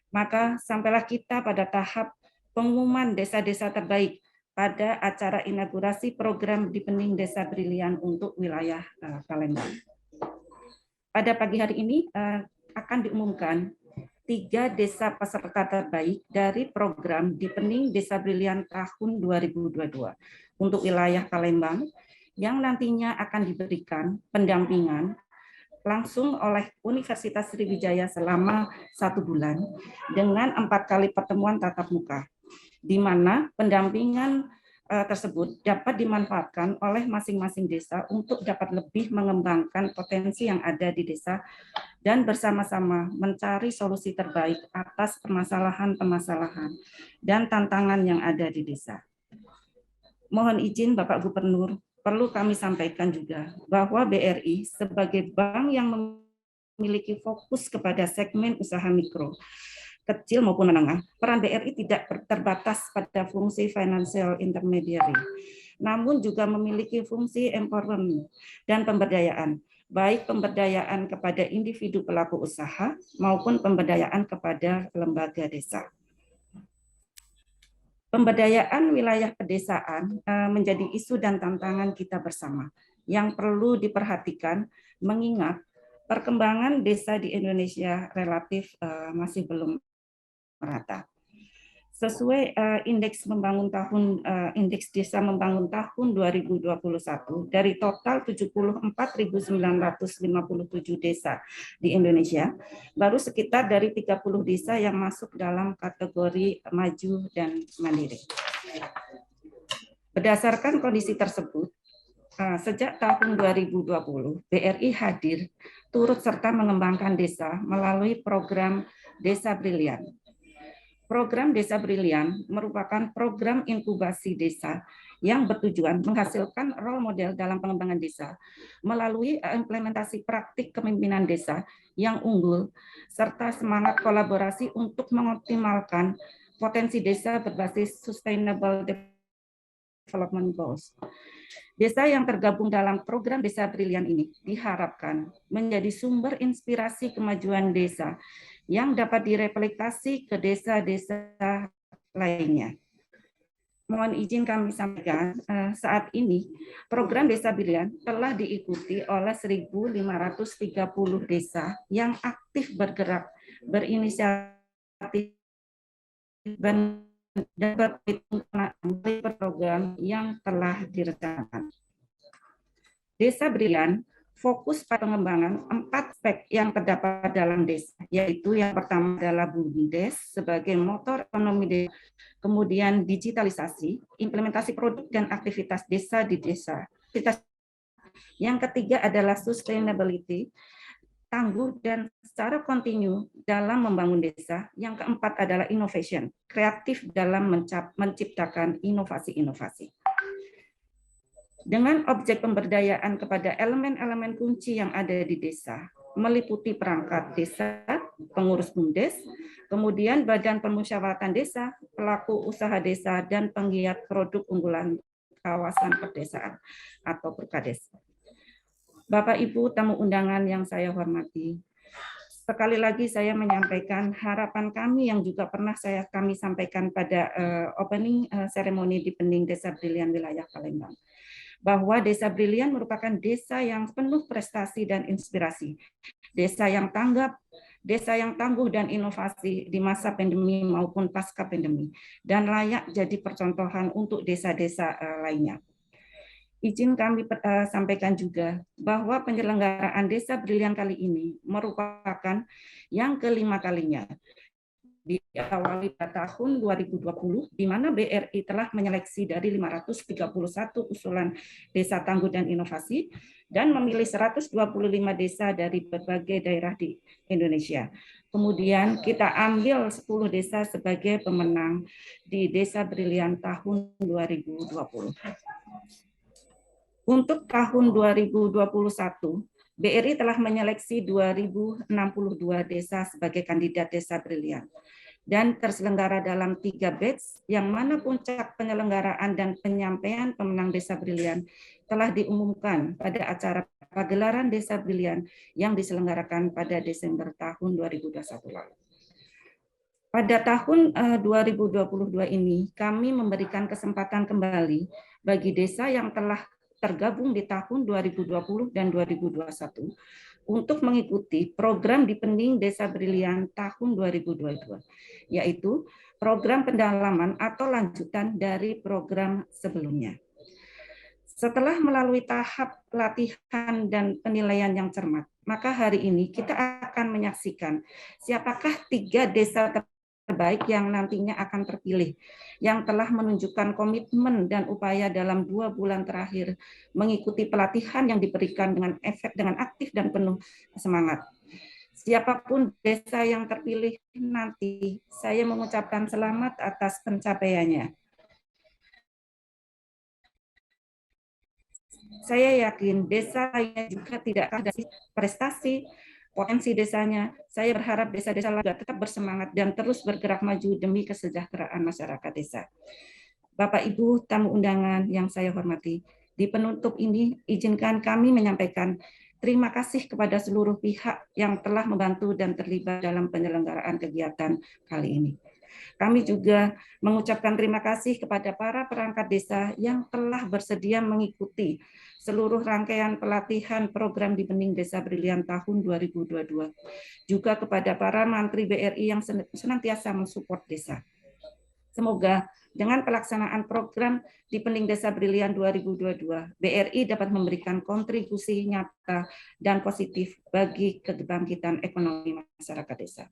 Speaker 6: Maka sampailah kita pada tahap pengumuman desa-desa terbaik pada acara inaugurasi program di Pening Desa Brilian untuk wilayah Palembang. Pada pagi hari ini akan diumumkan 3 desa peserta terbaik dari program di Pening Desa Brilian tahun 2022 untuk wilayah Palembang yang nantinya akan diberikan pendampingan langsung oleh Universitas Sriwijaya selama 1 bulan dengan 4 kali pertemuan tatap muka, di mana pendampingan tersebut dapat dimanfaatkan oleh masing-masing desa untuk dapat lebih mengembangkan potensi yang ada di desa dan bersama-sama mencari solusi terbaik atas permasalahan-permasalahan dan tantangan yang ada di desa. Mohon izin Bapak Gubernur, perlu kami sampaikan juga bahwa BRI sebagai bank yang memiliki fokus kepada segmen usaha mikro, kecil maupun menengah, peran BRI tidak terbatas pada fungsi financial intermediary, namun juga memiliki fungsi empowerment dan pemberdayaan, baik pemberdayaan kepada individu pelaku usaha maupun pemberdayaan kepada lembaga desa. Pemberdayaan wilayah pedesaan menjadi isu dan tantangan kita bersama yang perlu diperhatikan mengingat perkembangan desa di Indonesia relatif masih belum merata. sesuai indeks desa membangun tahun 2021 dari total 74.957 desa di Indonesia, baru sekitar dari 30 desa yang masuk dalam kategori maju dan mandiri. Berdasarkan kondisi tersebut, sejak tahun 2020 BRI hadir turut serta mengembangkan desa melalui program Desa Brilian. Program Desa Brilian merupakan program inkubasi desa yang bertujuan menghasilkan role model dalam pengembangan desa melalui implementasi praktik kepemimpinan desa yang unggul serta semangat kolaborasi untuk mengoptimalkan potensi desa berbasis Sustainable Development Goals. Desa yang tergabung dalam program Desa Brilian ini diharapkan menjadi sumber inspirasi kemajuan desa yang dapat direplikasi ke desa-desa lainnya. Mohon izin kami sampaikan, saat ini program Desa Brilian telah diikuti oleh 1.530 desa yang aktif bergerak, berinisiatif, dan program yang telah direncanakan. Desa Brilian fokus pada pengembangan 4 aspek yang terdapat dalam desa, yaitu yang pertama adalah BUMDes sebagai motor ekonomi desa, kemudian digitalisasi, implementasi produk dan aktivitas desa di desa. Yang ketiga adalah sustainability, tangguh dan secara kontinu dalam membangun desa. Yang keempat adalah innovation, kreatif dalam menciptakan inovasi-inovasi. Dengan objek pemberdayaan kepada elemen-elemen kunci yang ada di desa, meliputi perangkat desa, pengurus BUMDes, kemudian badan permusyawaratan desa, pelaku usaha desa, dan penggiat produk unggulan kawasan perdesaan atau Perkades. Bapak Ibu tamu undangan yang saya hormati, sekali lagi saya menyampaikan harapan kami yang juga pernah kami sampaikan pada opening ceremony di Pening Desa Brilian wilayah Palembang, bahwa Desa Brilian merupakan desa yang penuh prestasi dan inspirasi, desa yang tanggap, desa yang tangguh dan inovasi di masa pandemi maupun pasca pandemi, dan layak jadi percontohan untuk desa-desa lainnya. Izin kami sampaikan juga bahwa penyelenggaraan Desa Brilian kali ini merupakan yang kelima kalinya. Diawali pada tahun 2020, di mana BRI telah menyeleksi dari 531 usulan desa tangguh dan inovasi, dan memilih 125 desa dari berbagai daerah di Indonesia. Kemudian kita ambil 10 desa sebagai pemenang di Desa Brilian tahun 2020. Untuk tahun 2021, BRI telah menyeleksi 2062 desa sebagai kandidat Desa Brilian dan terselenggara dalam 3 batch, yang mana puncak penyelenggaraan dan penyampaian pemenang Desa Brilian telah diumumkan pada acara pagelaran Desa Brilian yang diselenggarakan pada Desember tahun 2021 lalu. Pada tahun 2022 ini, kami memberikan kesempatan kembali bagi desa yang telah tergabung di tahun 2020 dan 2021 untuk mengikuti program di Pening Desa Brilian tahun 2022, yaitu program pendalaman atau lanjutan dari program sebelumnya. Setelah melalui tahap latihan dan penilaian yang cermat, maka hari ini kita akan menyaksikan siapakah 3 desa terbaik yang nantinya akan terpilih, yang telah menunjukkan komitmen dan upaya dalam 2 bulan terakhir mengikuti pelatihan yang diberikan dengan aktif dan penuh semangat. Siapapun desa yang terpilih nanti, saya mengucapkan selamat atas pencapaiannya. Saya yakin desa lainnya juga tidak ada prestasi, potensi desanya. Saya berharap desa-desa lain tetap bersemangat dan terus bergerak maju demi kesejahteraan masyarakat desa. Bapak Ibu tamu undangan yang saya hormati, di penutup ini izinkan kami menyampaikan terima kasih kepada seluruh pihak yang telah membantu dan terlibat dalam penyelenggaraan kegiatan kali ini. Kami juga mengucapkan terima kasih kepada para perangkat desa yang telah bersedia mengikuti seluruh rangkaian pelatihan program di Pening Desa Brilian tahun 2022. Juga kepada para mantri BRI yang senantiasa mensupport desa. Semoga dengan pelaksanaan program Deepening Desa Brilian 2022, BRI dapat memberikan kontribusi nyata dan positif bagi kebangkitan ekonomi masyarakat desa.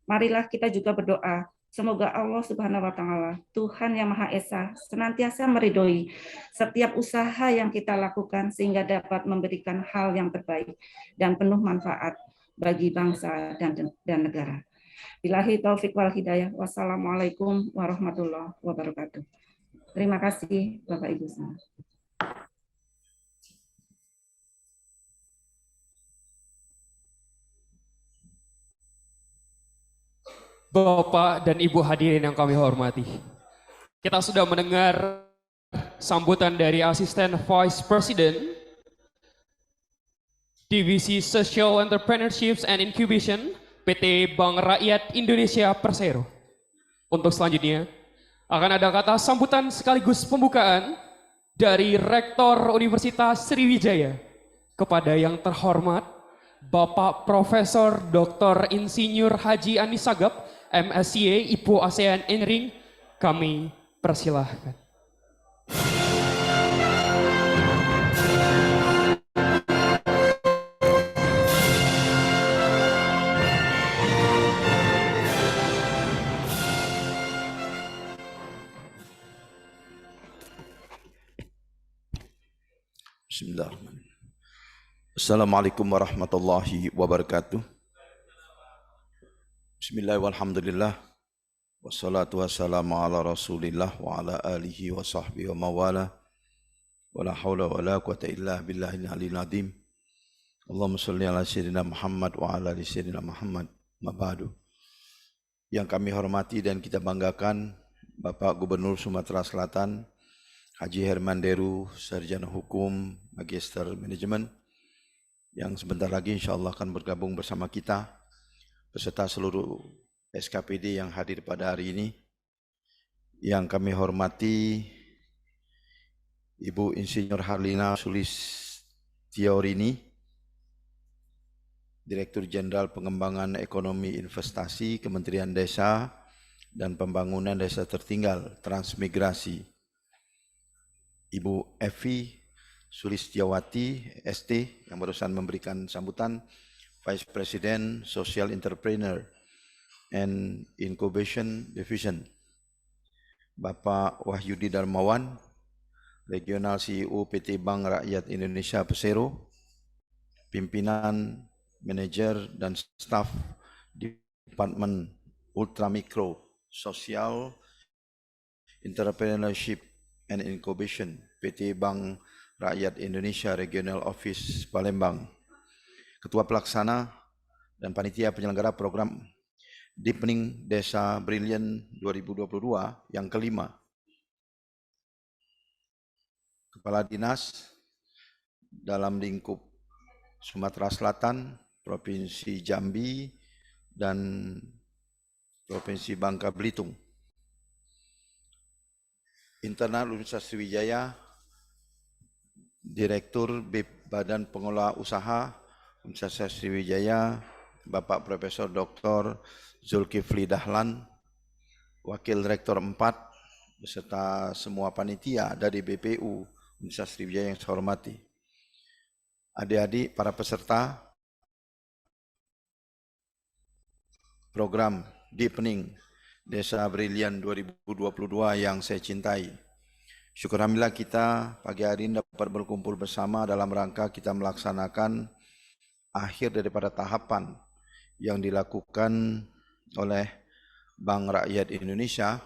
Speaker 6: Marilah kita juga berdoa, semoga Allah Subhanahu wa Ta'ala, Tuhan yang Maha Esa, senantiasa meridhoi setiap usaha yang kita lakukan sehingga dapat memberikan hal yang terbaik dan penuh manfaat bagi bangsa dan negara. Billahi taufik wal hidayah. Wassalamualaikum warahmatullahi wabarakatuh. Terima kasih Bapak Ibu semua.
Speaker 4: Bapak dan Ibu hadirin yang kami hormati, kita sudah mendengar sambutan dari Asisten Vice President Divisi Social Entrepreneurships and Incubation PT Bank Rakyat Indonesia Persero. Untuk selanjutnya akan ada kata sambutan sekaligus pembukaan dari Rektor Universitas Sriwijaya kepada yang terhormat Bapak Profesor Dr. Insinyur Haji Anis Sagap, MSc, IPO ASEAN Engineering, kami persilahkan.
Speaker 7: Bismillahirrahmanirrahim. Assalamualaikum warahmatullahi wabarakatuh. Bismillah walhamdulillah. Wassalatu wassalamu ala rasulillah wa ala alihi wa sahbihi wa mawala. Wa la hawla wa la quwata illa billahil aliyil azim. Allahumma sholli ala sayyidina Muhammad wa ala ali sayyidina Muhammad. Mabadu. Yang kami hormati dan kita banggakan Bapak Gubernur Sumatera Selatan Haji Herman Deru, Sarjana Hukum, Magister Manajemen, yang sebentar lagi insya Allah akan bergabung bersama kita, beserta seluruh SKPD yang hadir pada hari ini. Yang kami hormati Ibu Insinyur Harlina Sulistiorini, Direktur Jenderal Pengembangan Ekonomi Investasi Kementerian Desa dan Pembangunan Desa Tertinggal Transmigrasi, Ibu Evi Sulistiawati, ST, yang barusan memberikan sambutan, Vice President Social Entrepreneur and Incubation Division, Bapak Wahyudi Darmawan, Regional CEO PT Bank Rakyat Indonesia Persero, pimpinan, manajer, dan staf Departemen Ultramikro Social Entrepreneurship and Incubation PT Bank Rakyat Indonesia Regional Office Palembang, Ketua Pelaksana dan Panitia Penyelenggara Program Deepening Desa Brilian 2022 yang kelima, Kepala Dinas dalam lingkup Sumatera Selatan, Provinsi Jambi, dan Provinsi Bangka Belitung, Internal Universitas Sriwijaya, Direktur BIP Badan Pengelola Usaha Universitas Sriwijaya, Bapak Profesor Dr. Zulkifli Dahlan, Wakil Rektor 4, beserta semua panitia dari BPU Universitas Sriwijaya yang saya hormati. Adik-adik para peserta program Deepening Desa Brilian 2022 yang saya cintai. Syukur alhamdulillah kita pagi hari ini dapat berkumpul bersama dalam rangka kita melaksanakan akhir daripada tahapan yang dilakukan oleh Bank Rakyat Indonesia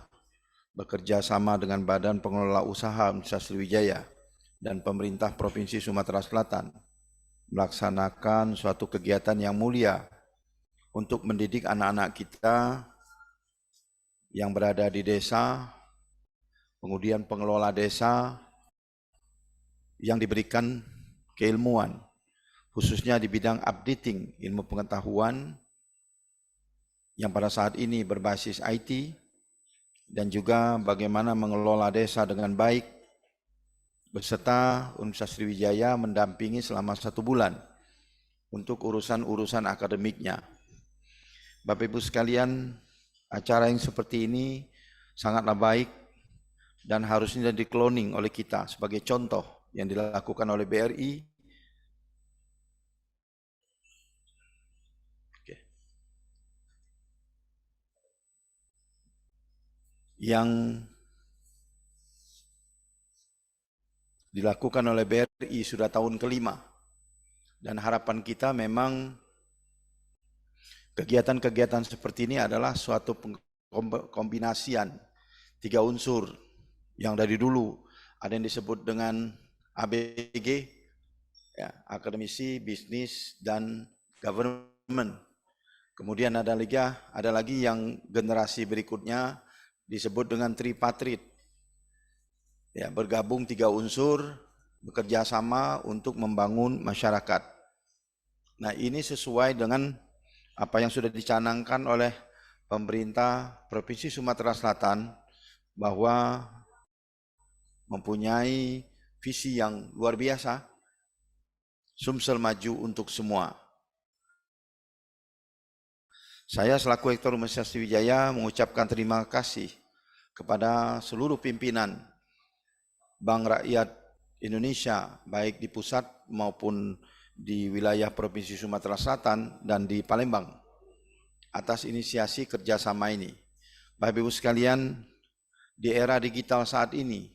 Speaker 7: bekerja sama dengan Badan Pengelola Usaha Universitas Sriwijaya dan pemerintah Provinsi Sumatera Selatan melaksanakan suatu kegiatan yang mulia untuk mendidik anak-anak kita yang berada di desa, kemudian pengelola desa yang diberikan keilmuan, khususnya di bidang updating ilmu pengetahuan yang pada saat ini berbasis IT, dan juga bagaimana mengelola desa dengan baik, beserta Universitas Sriwijaya mendampingi selama 1 bulan untuk urusan-urusan akademiknya. Bapak Ibu sekalian, acara yang seperti ini sangatlah baik dan harusnya di-cloning oleh kita sebagai contoh yang dilakukan oleh BRI. Yang dilakukan oleh BRI sudah tahun kelima, dan harapan kita memang kegiatan-kegiatan seperti ini adalah suatu kombinasian 3 unsur yang dari dulu ada yang disebut dengan ABG, ya, akademisi, bisnis, dan government. Kemudian ada lagi yang generasi berikutnya disebut dengan tripartit, ya, bergabung 3 unsur, bekerja sama untuk membangun masyarakat. Nah, ini sesuai dengan apa yang sudah dicanangkan oleh pemerintah Provinsi Sumatera Selatan, bahwa mempunyai visi yang luar biasa, Sumsel maju untuk semua. Saya selaku Rektor Universitas Sriwijaya mengucapkan terima kasih kepada seluruh pimpinan Bank Rakyat Indonesia, baik di pusat maupun di wilayah Provinsi Sumatera Selatan dan di Palembang, atas inisiasi kerjasama ini. Bapak Ibu sekalian, di era digital saat ini,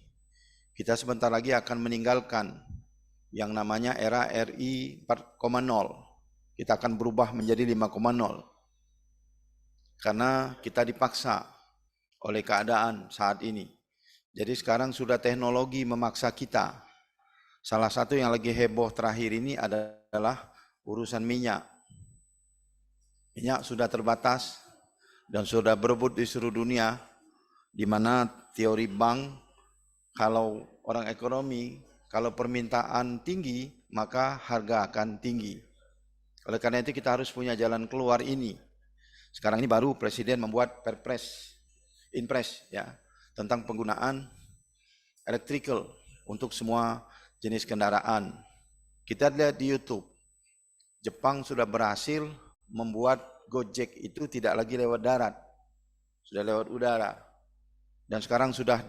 Speaker 7: kita sebentar lagi akan meninggalkan yang namanya era RI 4.0. Kita akan berubah menjadi 5.0. Karena kita dipaksa oleh keadaan saat ini. Jadi sekarang sudah teknologi memaksa kita. Salah satu yang lagi heboh terakhir ini adalah urusan minyak. Minyak sudah terbatas dan sudah berebut di seluruh dunia, di mana teori bank, kalau orang ekonomi, kalau permintaan tinggi, maka harga akan tinggi. Oleh karena itu kita harus punya jalan keluar ini. Sekarang ini baru Presiden membuat Inpres, ya, tentang penggunaan electrical untuk semua jenis kendaraan. Kita lihat di YouTube, Jepang sudah berhasil membuat Gojek itu tidak lagi lewat darat, sudah lewat udara. Dan sekarang sudah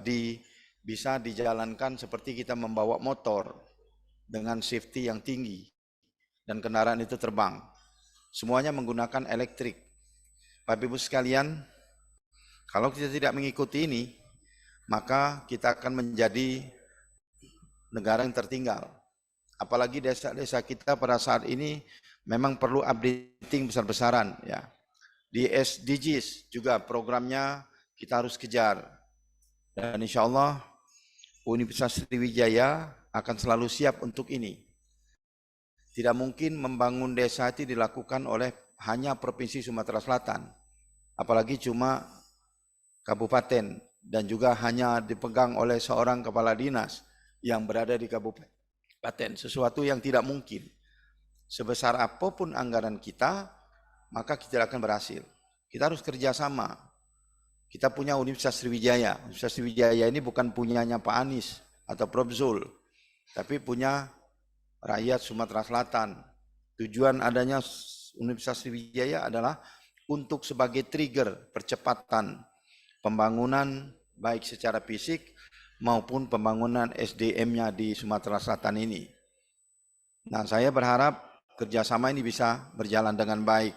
Speaker 7: bisa dijalankan seperti kita membawa motor dengan safety yang tinggi dan kendaraan itu terbang. Semuanya menggunakan elektrik. Bapak Ibu sekalian, kalau kita tidak mengikuti ini, maka kita akan menjadi negara yang tertinggal. Apalagi desa-desa kita pada saat ini memang perlu updating besar-besaran, ya. Di SDGs juga programnya kita harus kejar. Dan insya Allah Universitas Sriwijaya akan selalu siap untuk ini. Tidak mungkin membangun desa itu dilakukan oleh hanya Provinsi Sumatera Selatan, apalagi cuma kabupaten, dan juga hanya dipegang oleh seorang kepala dinas yang berada di kabupaten, sesuatu yang tidak mungkin. Sebesar apapun anggaran kita, maka kita tidak akan berhasil. Kita harus kerjasama. Kita punya Universitas Sriwijaya. Universitas Sriwijaya ini bukan punyanya Pak Anies atau Prof. Zul, tapi punya rakyat Sumatera Selatan. Tujuan adanya Universitas Sriwijaya adalah untuk sebagai trigger percepatan pembangunan baik secara fisik maupun pembangunan SDM-nya di Sumatera Selatan ini. Nah, saya berharap kerjasama ini bisa berjalan dengan baik.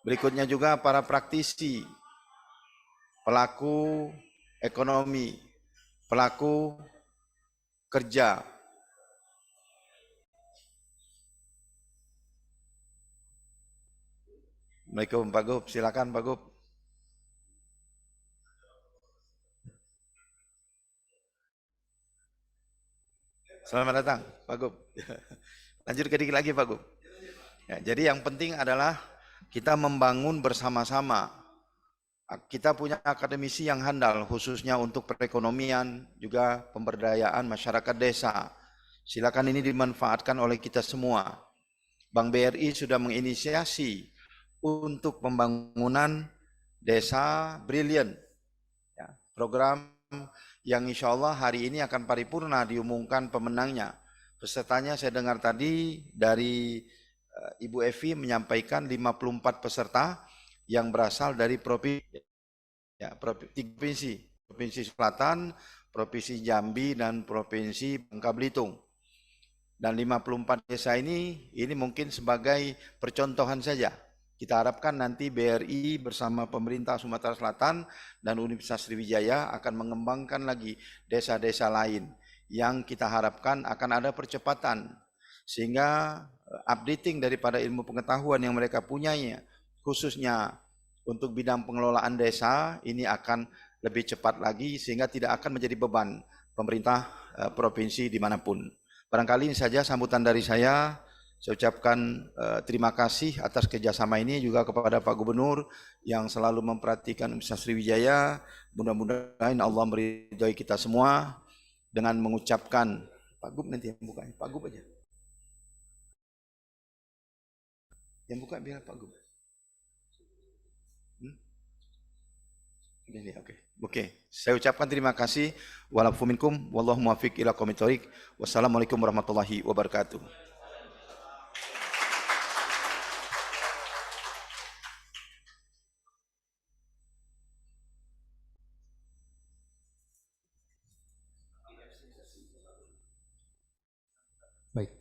Speaker 7: Berikutnya juga para praktisi, pelaku ekonomi, pelaku kerja. Assalamualaikum Pak Gub, silakan Pak Gub. Selamat datang Pak Gub. Lanjut sedikit lagi Pak Gub. Ya, jadi yang penting adalah kita membangun bersama-sama. Kita punya akademisi yang handal khususnya untuk perekonomian, juga pemberdayaan masyarakat desa. Silakan ini dimanfaatkan oleh kita semua. Bank BRI sudah menginisiasi untuk pembangunan desa Brilliant, ya, program yang insya Allah hari ini akan paripurna diumumkan pemenangnya. Pesertanya saya dengar tadi dari Ibu Evi menyampaikan 54 peserta yang berasal dari provinsi Ya, tiga provinsi, Provinsi Selatan, Provinsi Jambi, dan Provinsi Bangka Belitung. Dan 54 desa ini mungkin sebagai percontohan saja. Kita harapkan nanti BRI bersama pemerintah Sumatera Selatan dan Universitas Sriwijaya akan mengembangkan lagi desa-desa lain yang kita harapkan akan ada percepatan. Sehingga updating daripada ilmu pengetahuan yang mereka punyai, khususnya untuk bidang pengelolaan desa, ini akan lebih cepat lagi sehingga tidak akan menjadi beban pemerintah provinsi dimanapun. Barangkali ini saja sambutan dari saya. Saya ucapkan terima kasih atas kerjasama ini juga kepada Pak Gubernur yang selalu memperhatikan Universitas Sriwijaya. Mudah-mudahan Allah meridhoi kita semua dengan mengucapkan, Pak Gub nanti yang buka, Pak Gub aja. Yang buka biar Pak Gub. Oke. Saya ucapkan terima kasih. Walafu minkum wallahu muwaffiq ila aqwamit thoriq. Wassalamualaikum warahmatullahi wabarakatuh.
Speaker 4: Baik.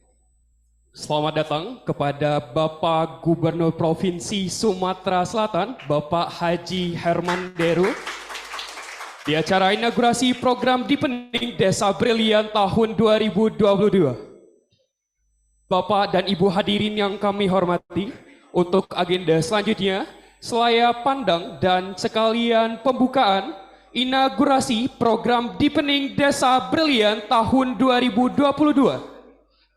Speaker 4: Selamat datang kepada Bapak Gubernur Provinsi Sumatera Selatan, Bapak Haji Herman Deru, di acara inaugurasi program Deepening Desa Brilian tahun 2022. Bapak dan Ibu hadirin yang kami hormati, untuk agenda selanjutnya, selaya pandang dan sekalian pembukaan inaugurasi program Deepening Desa Brilian tahun 2022.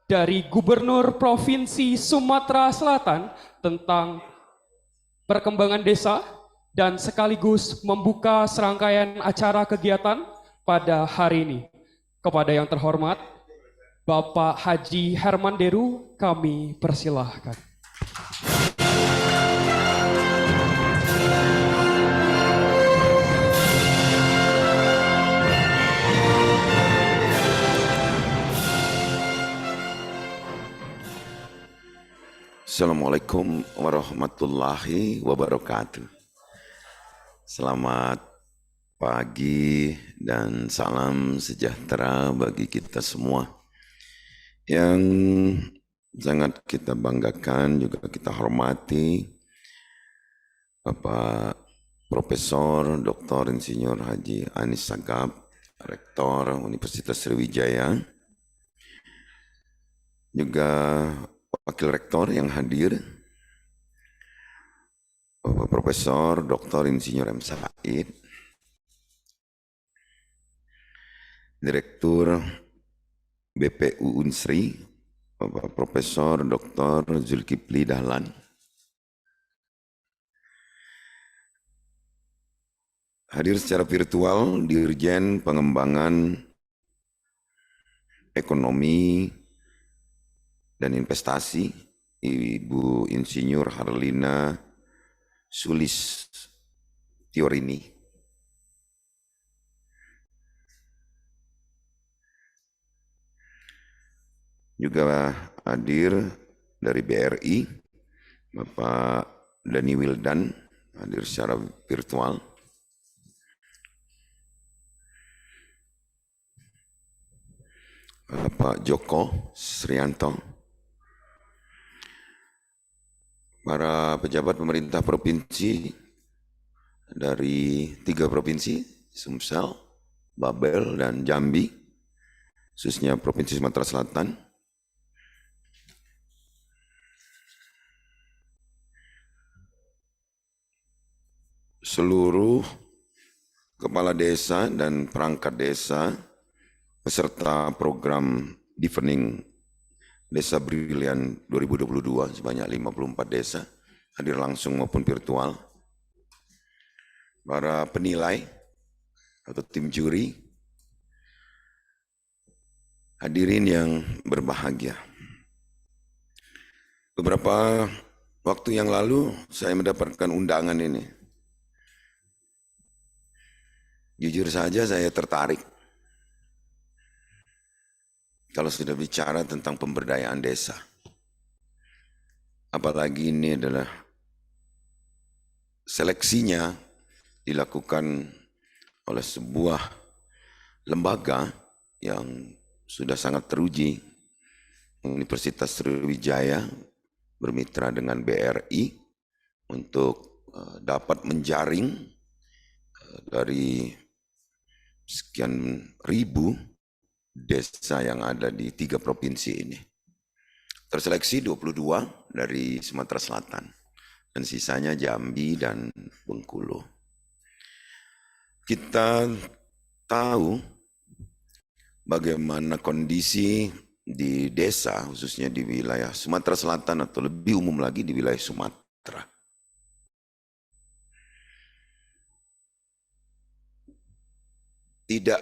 Speaker 4: Dari Gubernur Provinsi Sumatera Selatan tentang perkembangan desa dan sekaligus membuka serangkaian acara kegiatan pada hari ini. Kepada yang terhormat, Bapak Haji Herman Deru, kami persilahkan.
Speaker 8: Assalamualaikum warahmatullahi wabarakatuh. Selamat pagi dan salam sejahtera bagi kita semua. Yang sangat kita banggakan juga kita hormati Bapak Profesor Dr. Insinyur Haji Anis Sagaf, Rektor Universitas Sriwijaya, juga Wakil Rektor yang hadir, Bapak Profesor Dr. Insinyur M. Said, Direktur BPU Unsri, Bapak Profesor Dr. Zulkifli Dahlan, hadir secara virtual Dirjen Pengembangan Ekonomi dan Investasi, Ibu Insinyur Harlina Sulis Tiorini. Juga hadir dari BRI, Bapak Dani Wildan, hadir secara virtual. Bapak Joko Srianto, para pejabat pemerintah provinsi dari 3 provinsi, Sumsel, Babel, dan Jambi, khususnya Provinsi Sumatera Selatan. Seluruh kepala desa dan perangkat desa peserta program Deepening Desa Brilian 2022 sebanyak 54 desa, hadir langsung maupun virtual. Para penilai atau tim juri, hadirin yang berbahagia. Beberapa waktu yang lalu saya mendapatkan undangan ini. Jujur saja saya tertarik. Kalau sudah bicara tentang pemberdayaan desa, apalagi ini adalah seleksinya dilakukan oleh sebuah lembaga yang sudah sangat teruji, Universitas Sriwijaya bermitra dengan BRI untuk dapat menjaring dari sekian ribu desa yang ada di 3 provinsi ini. Terseleksi 22 dari Sumatera Selatan dan sisanya Jambi dan Bengkulu. Kita tahu bagaimana kondisi di desa, khususnya di wilayah Sumatera Selatan atau lebih umum lagi di wilayah Sumatera. Tidak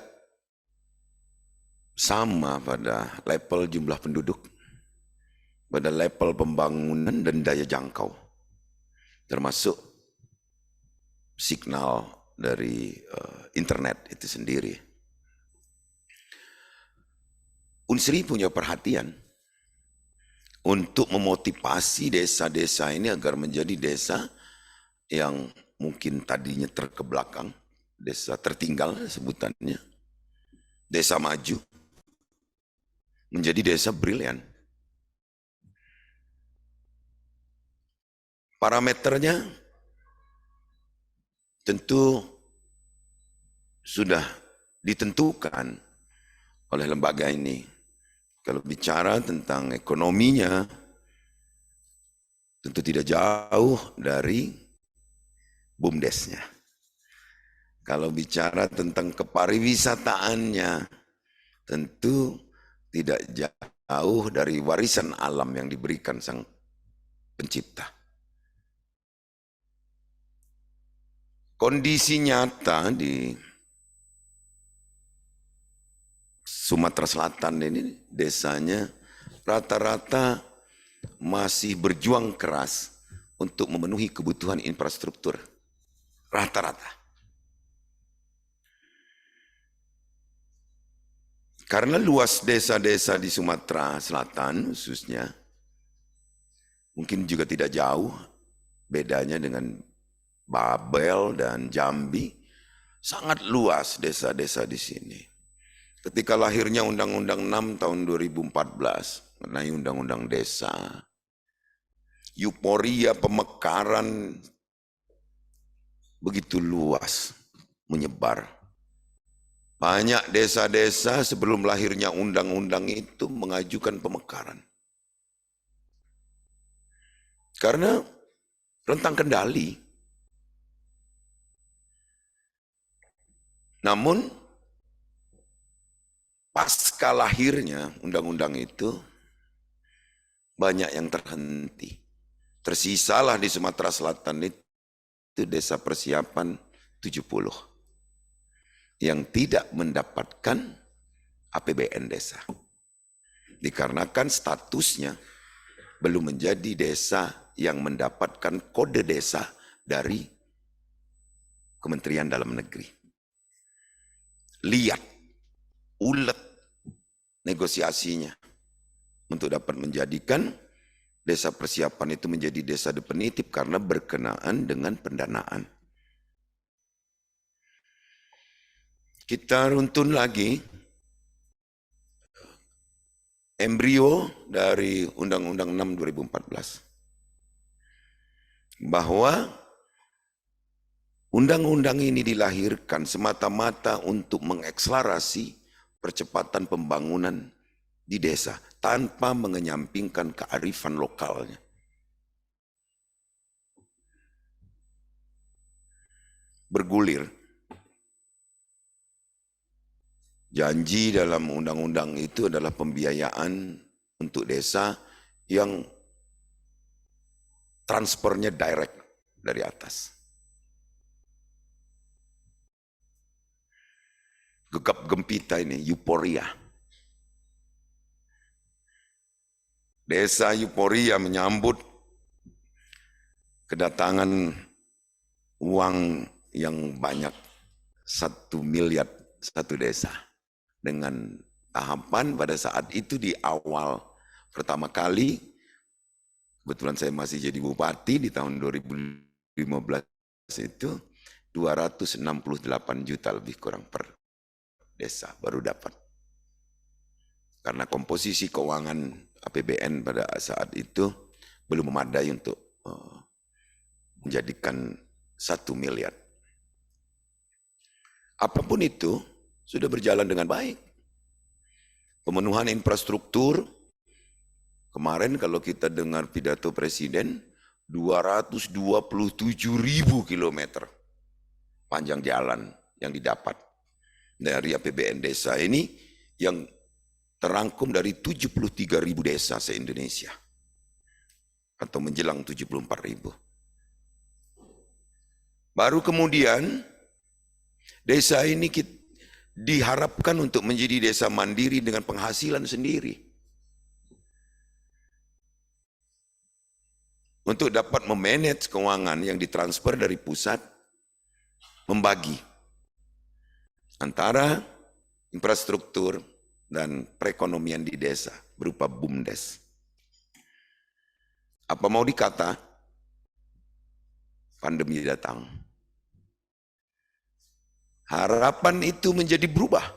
Speaker 8: sama pada level jumlah penduduk, pada level pembangunan dan daya jangkau, termasuk signal dari internet itu sendiri. Unsri punya perhatian untuk memotivasi desa-desa ini agar menjadi desa yang mungkin tadinya terkebelakang, desa tertinggal sebutannya, desa maju, menjadi desa brilian. Parameternya tentu sudah ditentukan oleh lembaga ini. Kalau bicara tentang ekonominya, tentu tidak jauh dari BUMDes-nya. Kalau bicara tentang kepariwisataannya, tentu tidak jauh dari warisan alam yang diberikan Sang Pencipta. Kondisi nyata di Sumatera Selatan ini, desanya rata-rata masih berjuang keras untuk memenuhi kebutuhan infrastruktur. Rata-rata. Karena luas desa-desa di Sumatera Selatan khususnya, mungkin juga tidak jauh bedanya dengan Babel dan Jambi, sangat luas desa-desa di sini. Ketika lahirnya Undang-Undang 6 tahun 2014 mengenai Undang-Undang Desa, euforia pemekaran begitu luas, menyebar. Banyak desa-desa sebelum lahirnya undang-undang itu mengajukan pemekaran. Karena rentang kendali. Namun, pasca lahirnya undang-undang itu, banyak yang terhenti. Tersisalah di Sumatera Selatan itu desa persiapan 70 yang tidak mendapatkan APBN desa. Dikarenakan statusnya belum menjadi desa yang mendapatkan kode desa dari Kementerian Dalam Negeri. Lihat, ulet negosiasinya untuk dapat menjadikan desa persiapan itu menjadi desa definitif karena berkenaan dengan pendanaan. Kita runtun lagi embrio dari Undang-Undang 6 2014 bahwa undang-undang ini dilahirkan semata-mata untuk mengekselerasi percepatan pembangunan di desa tanpa mengenyampingkan kearifan lokalnya. Bergulir. Janji dalam undang-undang itu adalah pembiayaan untuk desa yang transfernya direct dari atas. Gegap gempita ini, euforia. Desa euforia menyambut kedatangan uang yang banyak, 1 miliar satu desa. Dengan tahapan pada saat itu di awal pertama kali, kebetulan saya masih jadi bupati di tahun 2015 itu, 268 juta lebih kurang per desa baru dapat. Karena komposisi keuangan APBN pada saat itu belum memadai untuk menjadikan 1 miliar. Apapun itu sudah berjalan dengan baik. Pemenuhan infrastruktur, kemarin kalau kita dengar pidato Presiden, 227.000 kilometer panjang jalan yang didapat dari APBN desa ini yang terangkum dari 73.000 desa se-Indonesia atau menjelang 74.000. Baru kemudian desa ini diharapkan untuk menjadi desa mandiri dengan penghasilan sendiri. Untuk dapat memanage keuangan yang ditransfer dari pusat, membagi antara infrastruktur dan perekonomian di desa berupa BUMDes. Apa mau dikata? Pandemi datang. Harapan itu menjadi berubah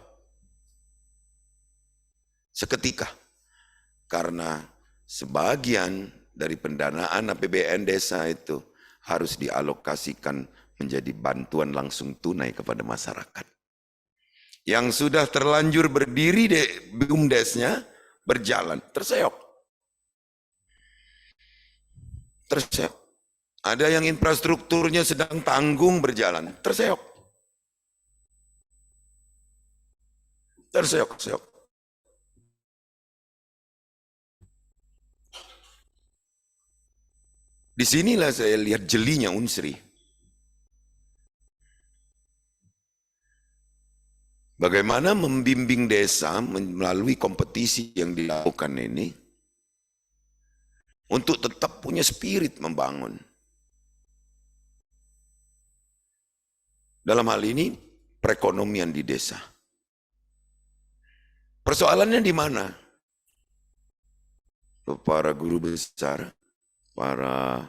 Speaker 8: seketika. Karena sebagian dari pendanaan APBN desa itu harus dialokasikan menjadi bantuan langsung tunai kepada masyarakat. Yang sudah terlanjur berdiri di BUMDesnya berjalan, terseok. Terseok. Ada yang infrastrukturnya sedang tanggung berjalan, terseok. Terseok-seok. Disinilah saya lihat jelinya Unsri. Bagaimana membimbing desa melalui kompetisi yang dilakukan ini untuk tetap punya spirit membangun. Dalam hal ini perekonomian di desa. Persoalannya di mana? Para guru besar, para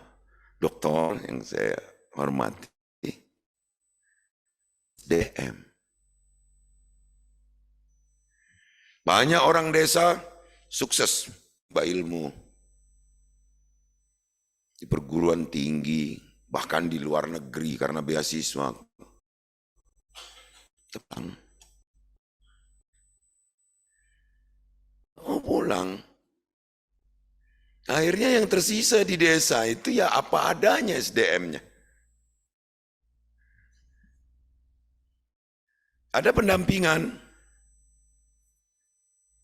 Speaker 8: dokter yang saya hormati, DM. Banyak orang desa sukses berilmu di perguruan tinggi, bahkan di luar negeri karena beasiswa. Jepang. Oh, pulang. Akhirnya yang tersisa di desa itu ya apa adanya SDM-nya. Ada pendampingan.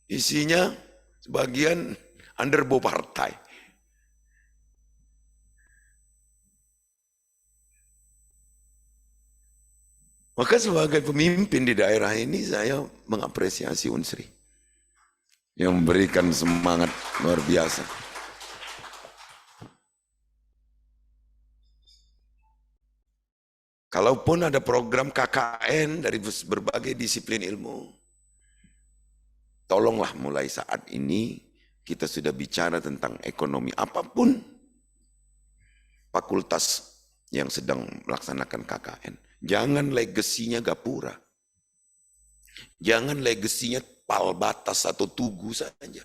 Speaker 8: Isinya sebagian underbo partai. Maka sebagai pemimpin di daerah ini saya mengapresiasi Unsri yang memberikan semangat luar biasa. Kalaupun ada program KKN dari berbagai disiplin ilmu, tolonglah mulai saat ini kita sudah bicara tentang ekonomi apapun fakultas yang sedang melaksanakan KKN. Jangan legasinya Gapura. Jangan legasinya Palbatas atau Tugu saja.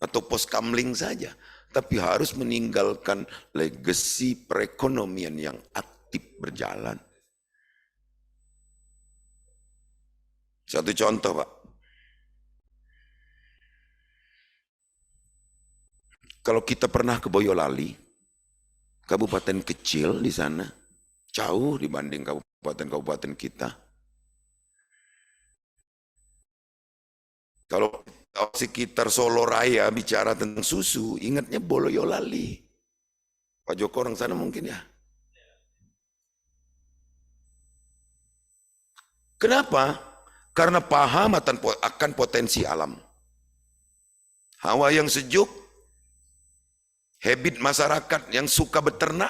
Speaker 8: Atau Poskamling saja. Tapi harus meninggalkan legasi perekonomian yang aktif berjalan. Satu contoh, Pak. Kalau kita pernah ke Boyolali, kabupaten kecil di sana, jauh dibanding kabupaten-kabupaten kita. Kalau sekitar Solo Raya bicara tentang susu, ingatnya Boyolali. Pak Joko orang sana mungkin ya. Kenapa? Karena paham akan potensi alam. Hawa yang sejuk, habit masyarakat yang suka beternak,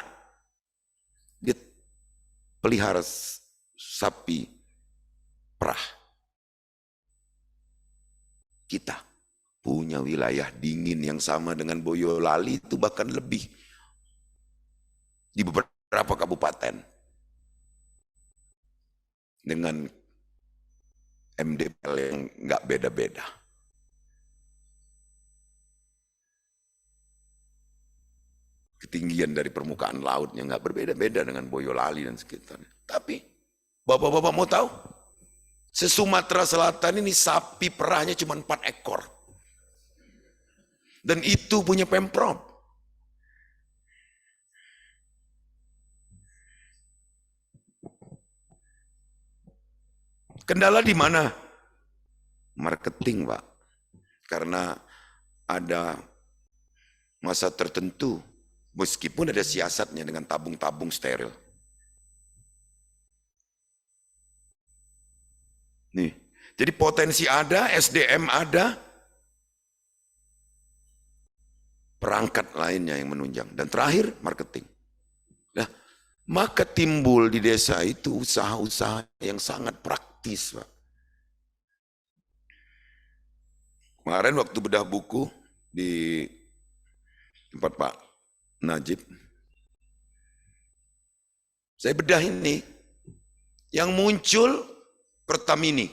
Speaker 8: dia pelihara sapi perah. Kita punya wilayah dingin yang sama dengan Boyolali itu bahkan lebih di beberapa kabupaten. dengan MDPL yang nggak beda-beda. Ketinggian dari permukaan lautnya nggak berbeda-beda dengan Boyolali dan sekitarnya. Tapi bapak-bapak mau tahu? Se-Sumatera Selatan ini sapi perahnya cuma 4 ekor. Dan itu punya Pemprov. Kendala di mana? Marketing, Pak. Karena ada masa tertentu, meskipun ada siasatnya dengan tabung-tabung steril. Nih, jadi potensi ada, SDM ada, perangkat lainnya yang menunjang. Dan terakhir, marketing. Nah, maka timbul di desa itu usaha-usaha yang sangat praktis, Pak. Kemarin waktu bedah buku di tempat Pak Najib, saya bedah ini, yang muncul Pertamini,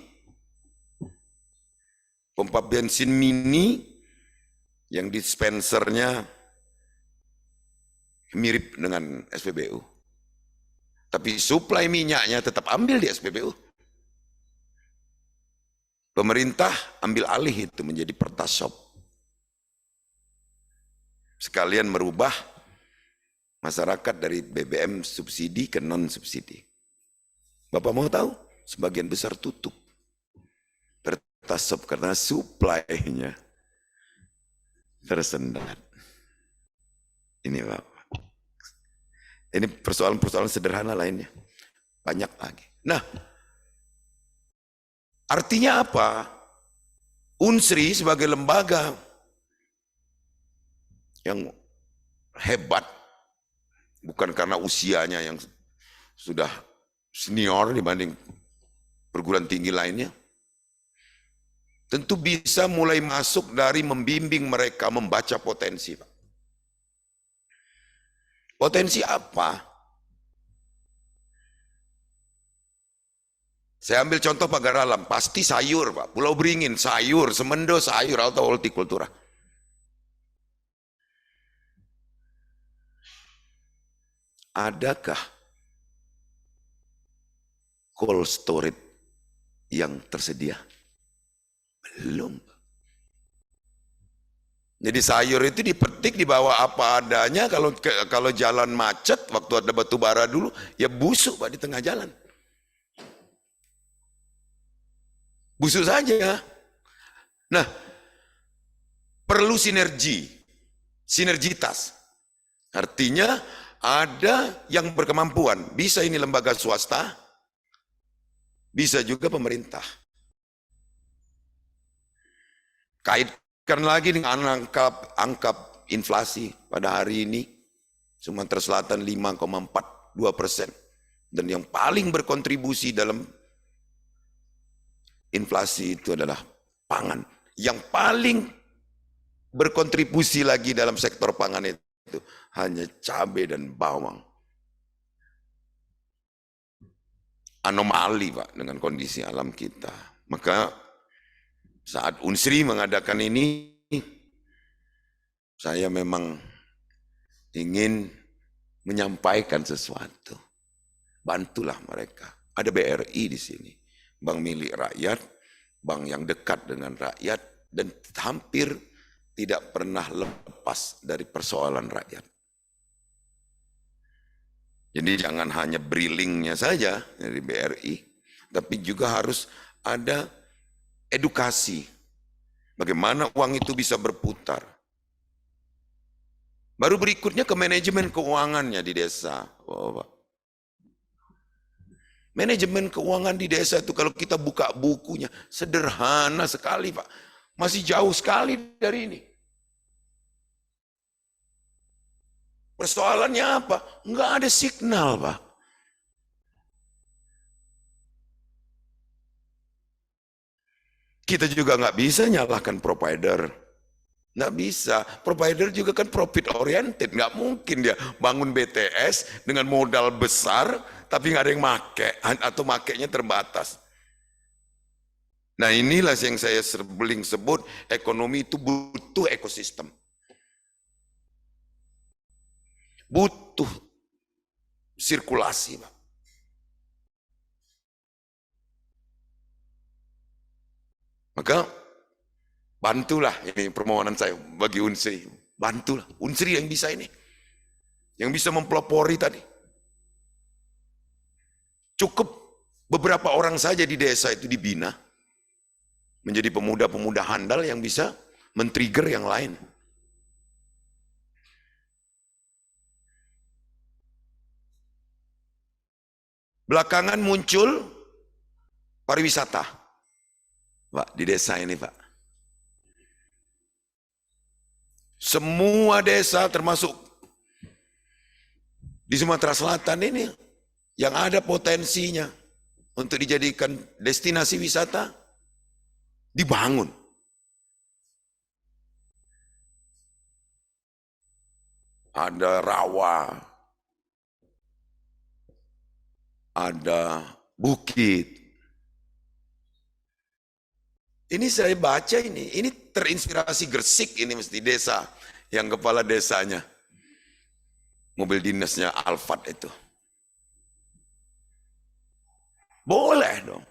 Speaker 8: pompa bensin mini yang dispensernya mirip dengan SPBU. Tapi suplai minyaknya tetap ambil di SPBU. Pemerintah ambil alih itu menjadi Pertasop. Sekalian merubah masyarakat dari BBM subsidi ke non-subsidi. Bapak mau tahu? Sebagian besar tutup. Pertasop karena suplainya tersendat. Ini Bapak. Ini persoalan-persoalan sederhana lainnya. Banyak lagi. Nah, artinya apa? Unsri sebagai lembaga yang hebat, bukan karena usianya yang sudah senior dibanding perguruan tinggi lainnya, tentu bisa mulai masuk dari membimbing mereka membaca potensi. Potensi apa? Saya ambil contoh pagar alam, pasti sayur, Pak. Pulau Beringin, sayur, Semendo, sayur, atau hortikultura. Adakah cold storage yang tersedia? Belum. Jadi sayur itu dipetik, dibawa apa adanya. Kalau jalan macet, waktu ada batu bara dulu, ya busuk, Pak, di tengah jalan. Busuk saja. Nah, perlu sinergitas. Artinya ada yang berkemampuan. Bisa ini lembaga swasta, bisa juga pemerintah. Kaitkan lagi dengan angka inflasi pada hari ini. Sumatera Selatan 5,42%. Dan yang paling berkontribusi dalam inflasi itu adalah pangan. Yang paling berkontribusi lagi dalam sektor pangan itu hanya cabai dan bawang. Anomali, Pak, dengan kondisi alam kita. Maka saat Unsri mengadakan ini, saya memang ingin menyampaikan sesuatu. Bantulah mereka. Ada BRI di sini. Bank milik rakyat, bank yang dekat dengan rakyat, dan hampir tidak pernah lepas dari persoalan rakyat. Jadi jangan hanya brillingnya saja dari BRI, tapi juga harus ada edukasi. Bagaimana uang itu bisa berputar. Baru berikutnya ke manajemen keuangannya di desa. Manajemen keuangan di desa itu kalau kita buka bukunya, sederhana sekali, Pak. Masih jauh sekali dari ini. Persoalannya apa? Enggak ada signal, Pak. Kita juga nggak bisa nyalahkan provider. Nggak bisa. Provider juga kan profit oriented. Nggak mungkin dia bangun BTS dengan modal besar, tapi nggak ada yang make atau makainya terbatas. Nah inilah yang saya sering sebut ekonomi itu butuh ekosistem. Butuh sirkulasi, Pak. Maka bantulah, ini permohonan saya bagi Unsri. Bantulah, Unsri yang bisa ini. Yang bisa mempelopori tadi. Cukup beberapa orang saja di desa itu dibina. Menjadi pemuda-pemuda handal yang bisa men-trigger yang lain. Belakangan muncul pariwisata, Pak, di desa ini, Pak. Semua desa termasuk di Sumatera Selatan ini yang ada potensinya untuk dijadikan destinasi wisata dibangun. Ada rawa, ada bukit. Ini saya baca ini terinspirasi Gresik ini mesti desa, yang kepala desanya, mobil dinasnya Alphard itu. Boleh dong.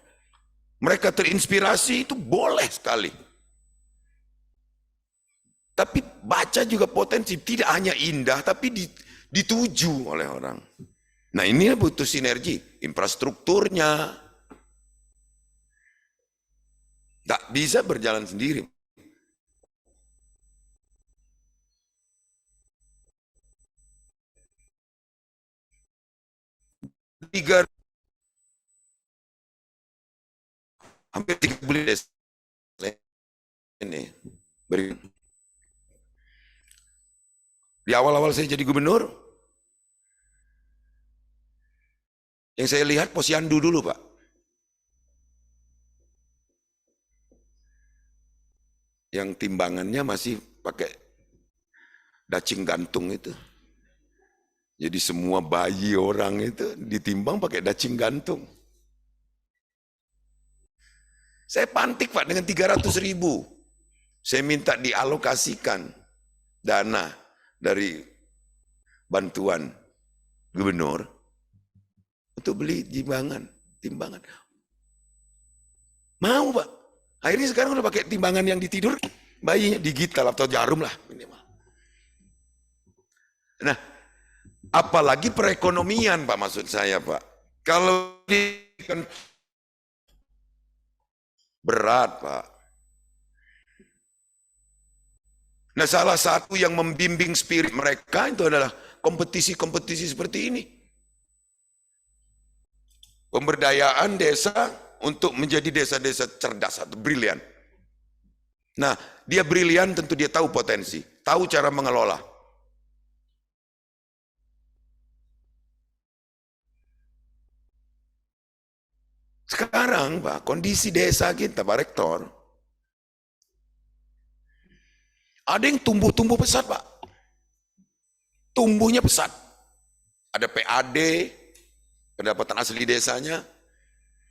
Speaker 8: Mereka terinspirasi itu boleh sekali. Tapi baca juga potensi, tidak hanya indah, tapi dituju oleh orang. Nah ini butuh sinergi, infrastrukturnya. Tak bisa berjalan sendiri. Hampir 3 bulan desa ini. Di awal-awal saya jadi gubernur, yang saya lihat posyandu dulu, Pak. Yang timbangannya masih pakai dacing gantung itu. Jadi semua bayi orang itu ditimbang pakai dacing gantung. Saya pantik, Pak, dengan 300.000. Saya minta dialokasikan dana dari bantuan gubernur untuk beli timbangan. Mau, Pak. Akhirnya sekarang udah pakai timbangan yang ditidur, bayinya digital atau jarum lah minimal. Nah, apalagi perekonomian, Pak, maksud saya, Pak. Kalau kan berat, Pak. Nah, salah satu yang membimbing spirit mereka itu adalah kompetisi-kompetisi seperti ini. Pemberdayaan desa untuk menjadi desa-desa cerdas atau brilian. Nah, dia brilian tentu dia tahu potensi, tahu cara mengelola. Sekarang, Pak, kondisi desa kita, Pak Rektor, ada yang tumbuh pesat, Pak. Tumbuhnya pesat. Ada PAD, pendapatan asli desanya,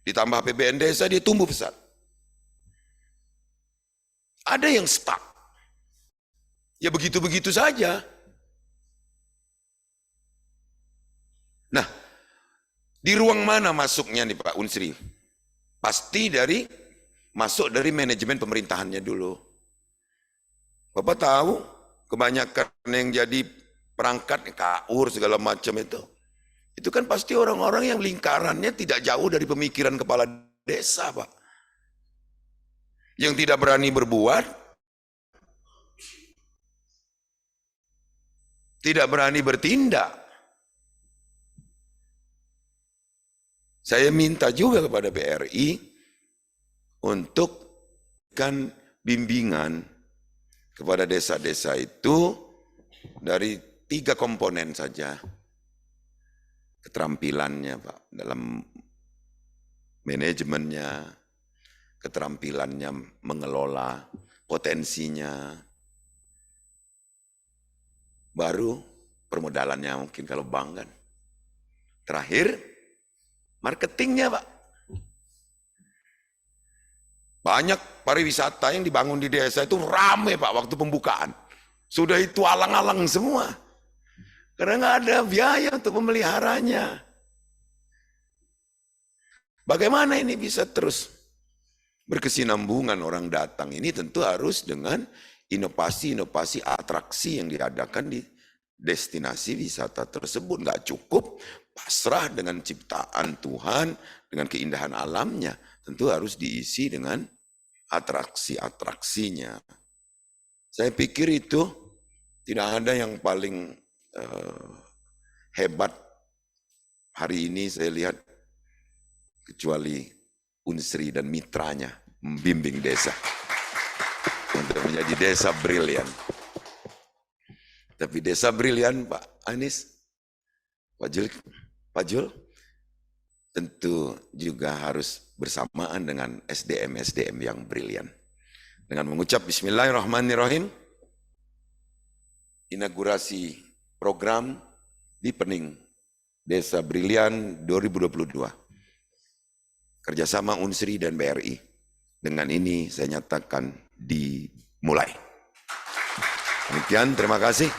Speaker 8: ditambah APBN desa, dia tumbuh pesat. Ada yang stuck. Ya begitu-begitu saja. Nah, di ruang mana masuknya nih Pak Unsri? Pasti masuk dari manajemen pemerintahannya dulu. Bapak tahu kebanyakan yang jadi perangkat, KUR segala macam itu kan pasti orang-orang yang lingkarannya tidak jauh dari pemikiran kepala desa, Pak. Yang tidak berani berbuat, tidak berani bertindak. Saya minta juga kepada BRI untuk kan bimbingan kepada desa-desa itu dari 3 komponen saja. Keterampilannya, Pak, dalam manajemennya, keterampilannya mengelola, potensinya, baru permodalannya mungkin kalau bank kan. Terakhir, marketingnya Pak. Banyak pariwisata yang dibangun di desa itu rame Pak waktu pembukaan. Sudah itu alang-alang semua. Karena nggak ada biaya untuk memeliharanya. Bagaimana ini bisa terus berkesinambungan orang datang? Ini tentu harus dengan inovasi-inovasi atraksi yang diadakan di destinasi wisata tersebut. Nggak cukup pasrah dengan ciptaan Tuhan, dengan keindahan alamnya. Tentu harus diisi dengan atraksi-atraksinya. Saya pikir itu tidak ada yang paling hebat hari ini saya lihat kecuali Unsri dan mitranya membimbing desa untuk menjadi desa brilian. Tapi desa brilian Pak Anies, Pak Jul, tentu juga harus bersamaan dengan SDM-SDM yang brilian. Dengan mengucap Bismillahirrahmanirrahim, inaugurasi program Deepening Desa Brilian 2022, kerjasama Unsri dan BRI. Dengan ini saya nyatakan dimulai. Demikian, terima kasih.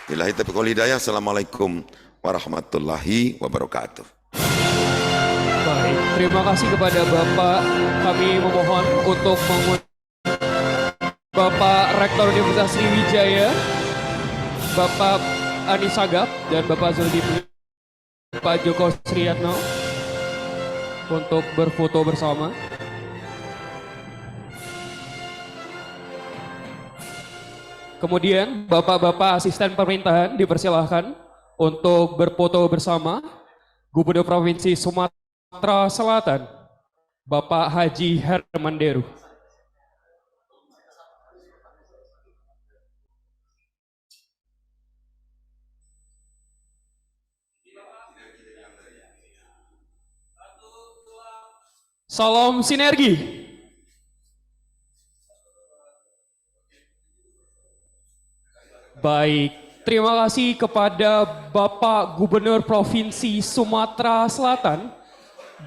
Speaker 8: Billahi taufiq wal hidayah. Assalamualaikum warahmatullahi wabarakatuh.
Speaker 4: Baik, terima kasih kepada Bapak. Kami memohon untuk Bapak Rektor Universitas Sriwijaya, Bapak Anies Sagap dan Bapak Zulkifli, Pak Joko Sriyatno untuk berfoto bersama. Kemudian Bapak-Bapak Asisten Pemerintahan dipersilahkan untuk berfoto bersama Gubernur Provinsi Sumatera Selatan, Bapak Haji Herman Deru. Salam sinergi. Baik, terima kasih kepada Bapak Gubernur Provinsi Sumatera Selatan,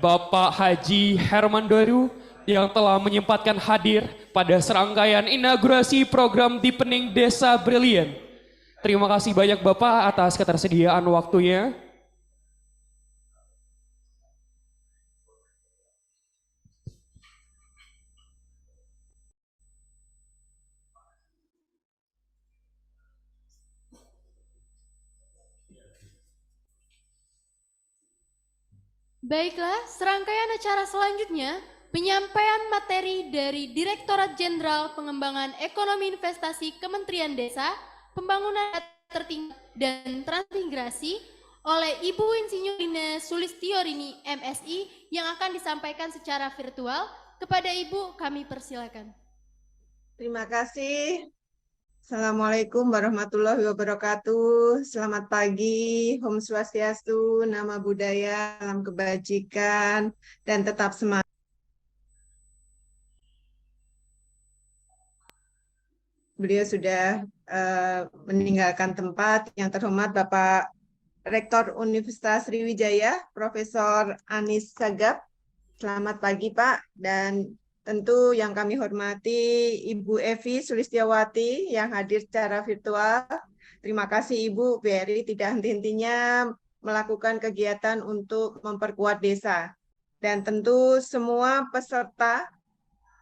Speaker 4: Bapak Haji Herman Deru yang telah menyempatkan hadir pada serangkaian inaugurasi program Deepening Desa Brilian. Terima kasih banyak Bapak atas ketersediaan waktunya.
Speaker 5: Baiklah, serangkaian acara selanjutnya, penyampaian materi dari Direktorat Jenderal Pengembangan Ekonomi Investasi Kementerian Desa, Pembangunan Tertinggal dan Transmigrasi oleh Ibu Insinyur Ine Sulistiorini MSI yang akan disampaikan secara virtual. Kepada Ibu kami persilakan.
Speaker 2: Terima kasih. Assalamualaikum warahmatullahi wabarakatuh. Selamat pagi, Om Swastiastu, Nama Budaya, Salam Kebajikan, dan tetap semangat. Beliau sudah meninggalkan tempat. Yang terhormat Bapak Rektor Universitas Sriwijaya, Profesor Anies Sagap. Selamat pagi Pak, dan tentu yang kami hormati Ibu Evi Sulistiawati yang hadir secara virtual. Terima kasih Ibu, BRI tidak henti-hentinya melakukan kegiatan untuk memperkuat desa. Dan tentu semua peserta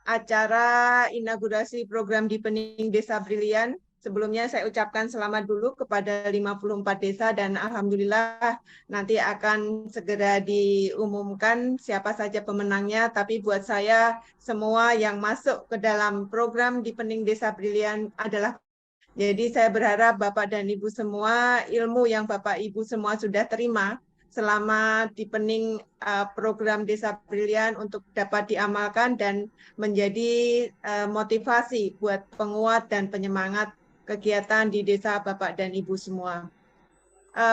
Speaker 2: acara inaugurasi program Deepening Desa Brilian. Sebelumnya saya ucapkan selamat dulu kepada 54 desa dan alhamdulillah nanti akan segera diumumkan siapa saja pemenangnya. Tapi buat saya semua yang masuk ke dalam program Deepening Desa Brilian adalah, jadi saya berharap Bapak dan Ibu semua ilmu yang Bapak Ibu semua sudah terima selama Deepening program Desa Brilian untuk dapat diamalkan dan menjadi motivasi buat penguat dan penyemangat kegiatan di desa Bapak dan Ibu semua.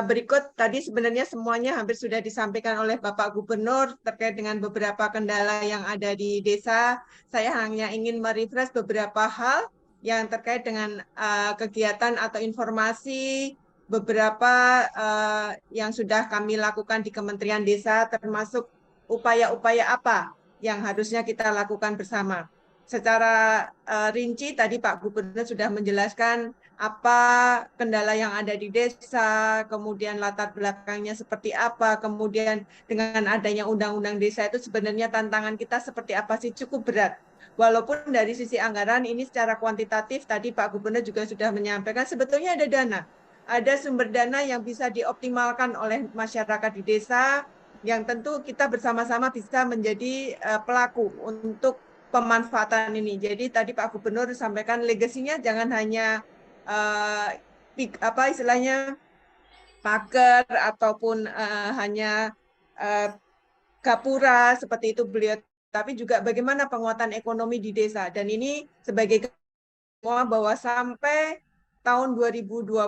Speaker 2: Berikut tadi sebenarnya semuanya hampir sudah disampaikan oleh Bapak Gubernur terkait dengan beberapa kendala yang ada di desa. Saya hanya ingin merefresh beberapa hal yang terkait dengan kegiatan atau informasi beberapa yang sudah kami lakukan di Kementerian Desa, termasuk upaya-upaya apa yang harusnya kita lakukan bersama. Secara rinci tadi Pak Gubernur sudah menjelaskan apa kendala yang ada di desa, kemudian latar belakangnya seperti apa, kemudian dengan adanya undang-undang desa itu sebenarnya tantangan kita seperti apa sih, cukup berat. Walaupun dari sisi anggaran ini secara kuantitatif tadi Pak Gubernur juga sudah menyampaikan sebetulnya ada dana. Ada sumber dana yang bisa dioptimalkan oleh masyarakat di desa, yang tentu kita bersama-sama bisa menjadi pelaku untuk pemanfaatan ini. Jadi tadi Pak Gubernur sampaikan legasinya jangan hanya apa istilahnya pagar ataupun hanya gapura seperti itu beliau, tapi juga bagaimana penguatan ekonomi di desa. Dan ini sebagai semua bahwa sampai tahun 2022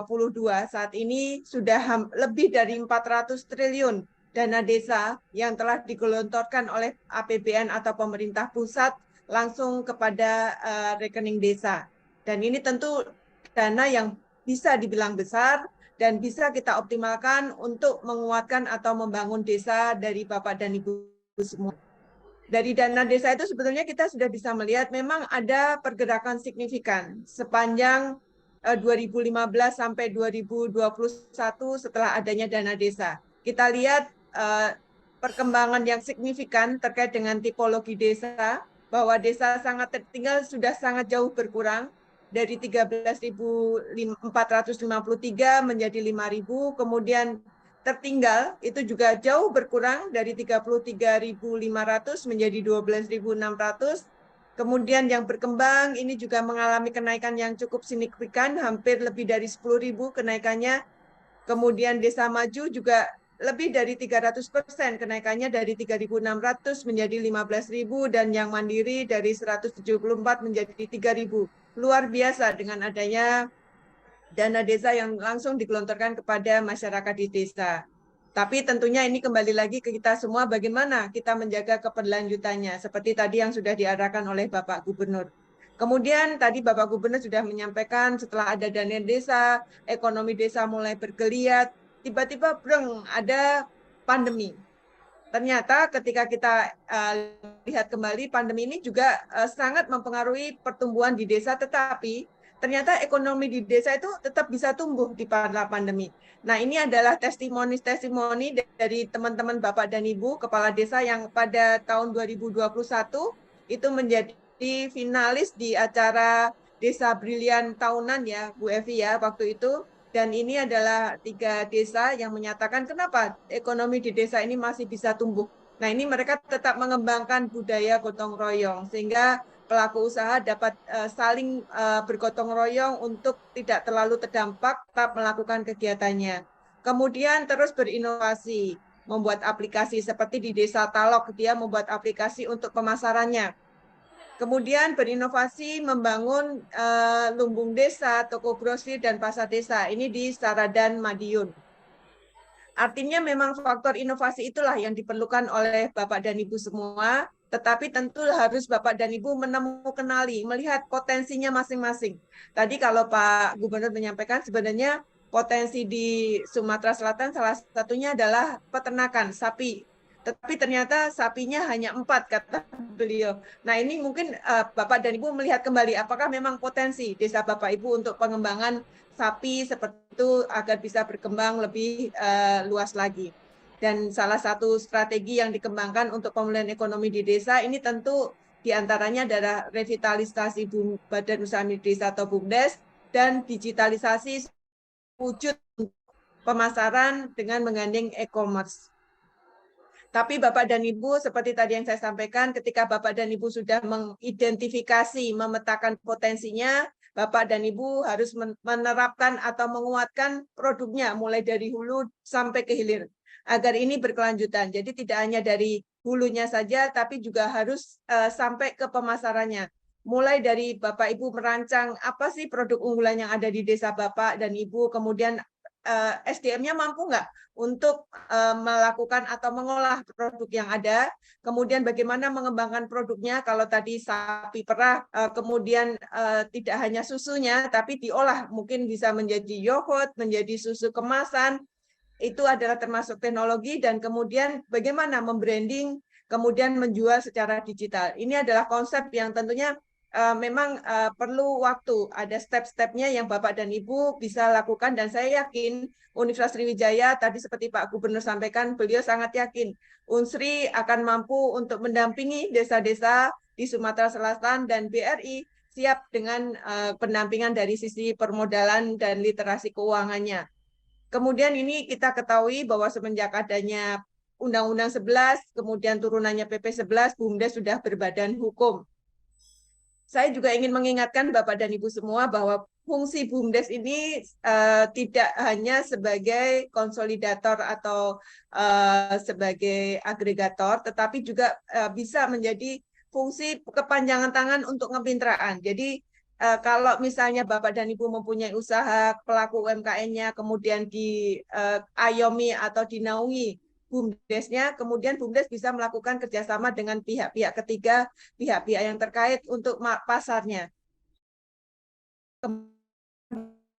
Speaker 2: saat ini sudah lebih dari 400 triliun dana desa yang telah digelontorkan oleh APBN atau pemerintah pusat langsung kepada rekening desa. Dan ini tentu dana yang bisa dibilang besar dan bisa kita optimalkan untuk menguatkan atau membangun desa dari Bapak dan Ibu semua. Dari dana desa itu sebetulnya kita sudah bisa melihat memang ada pergerakan signifikan sepanjang 2015 sampai 2021 setelah adanya dana desa. Kita lihat perkembangan yang signifikan terkait dengan tipologi desa, bahwa desa sangat tertinggal sudah sangat jauh berkurang dari 13.453 menjadi 5.000, kemudian tertinggal itu juga jauh berkurang dari 33.500 menjadi 12.600. Kemudian yang berkembang ini juga mengalami kenaikan yang cukup signifikan, hampir lebih dari 10.000 kenaikannya. Kemudian desa maju juga lebih dari 300% kenaikannya dari 3.600 menjadi 15.000, dan yang mandiri dari 174 menjadi 3.000. Luar biasa dengan adanya dana desa yang langsung digelontorkan kepada masyarakat di desa. Tapi tentunya ini kembali lagi ke kita semua bagaimana kita menjaga keberlanjutannya, seperti tadi yang sudah diarahkan oleh Bapak Gubernur. Kemudian tadi Bapak Gubernur sudah menyampaikan setelah ada dana desa, ekonomi desa mulai bergeliat, tiba-tiba ada pandemi. Ternyata ketika kita lihat kembali, pandemi ini juga sangat mempengaruhi pertumbuhan di desa, tetapi ternyata ekonomi di desa itu tetap bisa tumbuh di pada pandemi. Nah, ini adalah testimoni dari teman-teman Bapak dan Ibu Kepala Desa yang pada tahun 2021 itu menjadi finalis di acara Desa Brilian tahunan ya, Bu Evi ya, waktu itu. Dan ini adalah 3 desa yang menyatakan kenapa ekonomi di desa ini masih bisa tumbuh. Nah, ini mereka tetap mengembangkan budaya gotong royong sehingga pelaku usaha dapat saling bergotong royong untuk tidak terlalu terdampak, tetap melakukan kegiatannya. Kemudian terus berinovasi, membuat aplikasi seperti di Desa Talok, dia membuat aplikasi untuk pemasarannya. Kemudian berinovasi membangun lumbung desa, toko grosir, dan pasar desa. Ini di Saradan, Madiun. Artinya memang faktor inovasi itulah yang diperlukan oleh Bapak dan Ibu semua, tetapi tentu harus Bapak dan Ibu kenali, melihat potensinya masing-masing. Tadi kalau Pak Gubernur menyampaikan sebenarnya potensi di Sumatera Selatan salah satunya adalah peternakan sapi. Tetapi ternyata sapinya hanya 4, kata beliau. Nah, ini mungkin Bapak dan Ibu melihat kembali apakah memang potensi desa Bapak Ibu untuk pengembangan sapi seperti itu agar bisa berkembang lebih luas lagi. Dan salah satu strategi yang dikembangkan untuk pemulihan ekonomi di desa ini tentu diantaranya adalah revitalisasi Badan Usaha Milik Desa atau BUMDes dan digitalisasi wujud pemasaran dengan menggandeng e-commerce. Tapi Bapak dan Ibu, seperti tadi yang saya sampaikan, ketika Bapak dan Ibu sudah mengidentifikasi, memetakan potensinya, Bapak dan Ibu harus menerapkan atau menguatkan produknya, mulai dari hulu sampai ke hilir, agar ini berkelanjutan. Jadi tidak hanya dari hulunya saja, tapi juga harus sampai ke pemasarannya. Mulai dari Bapak Ibu merancang apa sih produk unggulan yang ada di desa Bapak dan Ibu, kemudian SDM-nya mampu nggak untuk melakukan atau mengolah produk yang ada, kemudian bagaimana mengembangkan produknya, kalau tadi sapi perah, kemudian tidak hanya susunya, tapi diolah, mungkin bisa menjadi yogurt, menjadi susu kemasan, itu adalah termasuk teknologi, dan kemudian bagaimana membranding kemudian menjual secara digital. Ini adalah konsep yang tentunya memang perlu waktu, ada step-stepnya yang Bapak dan Ibu bisa lakukan, dan saya yakin Universitas Sriwijaya tadi seperti Pak Gubernur sampaikan, beliau sangat yakin Unsri akan mampu untuk mendampingi desa-desa di Sumatera Selatan, dan BRI siap dengan pendampingan dari sisi permodalan dan literasi keuangannya. Kemudian ini kita ketahui bahwa semenjak adanya Undang-Undang 11, kemudian turunannya PP 11, BUMDes sudah berbadan hukum. Saya juga ingin mengingatkan Bapak dan Ibu semua bahwa fungsi BUMDes ini tidak hanya sebagai konsolidator atau sebagai agregator, tetapi juga bisa menjadi fungsi kepanjangan tangan untuk kepintraan. Jadi kalau misalnya Bapak dan Ibu mempunyai usaha, pelaku UMKM-nya kemudian diayomi atau dinaungi BUMDesnya, kemudian BUMDes bisa melakukan kerjasama dengan pihak-pihak ketiga, pihak-pihak yang terkait untuk pasarnya.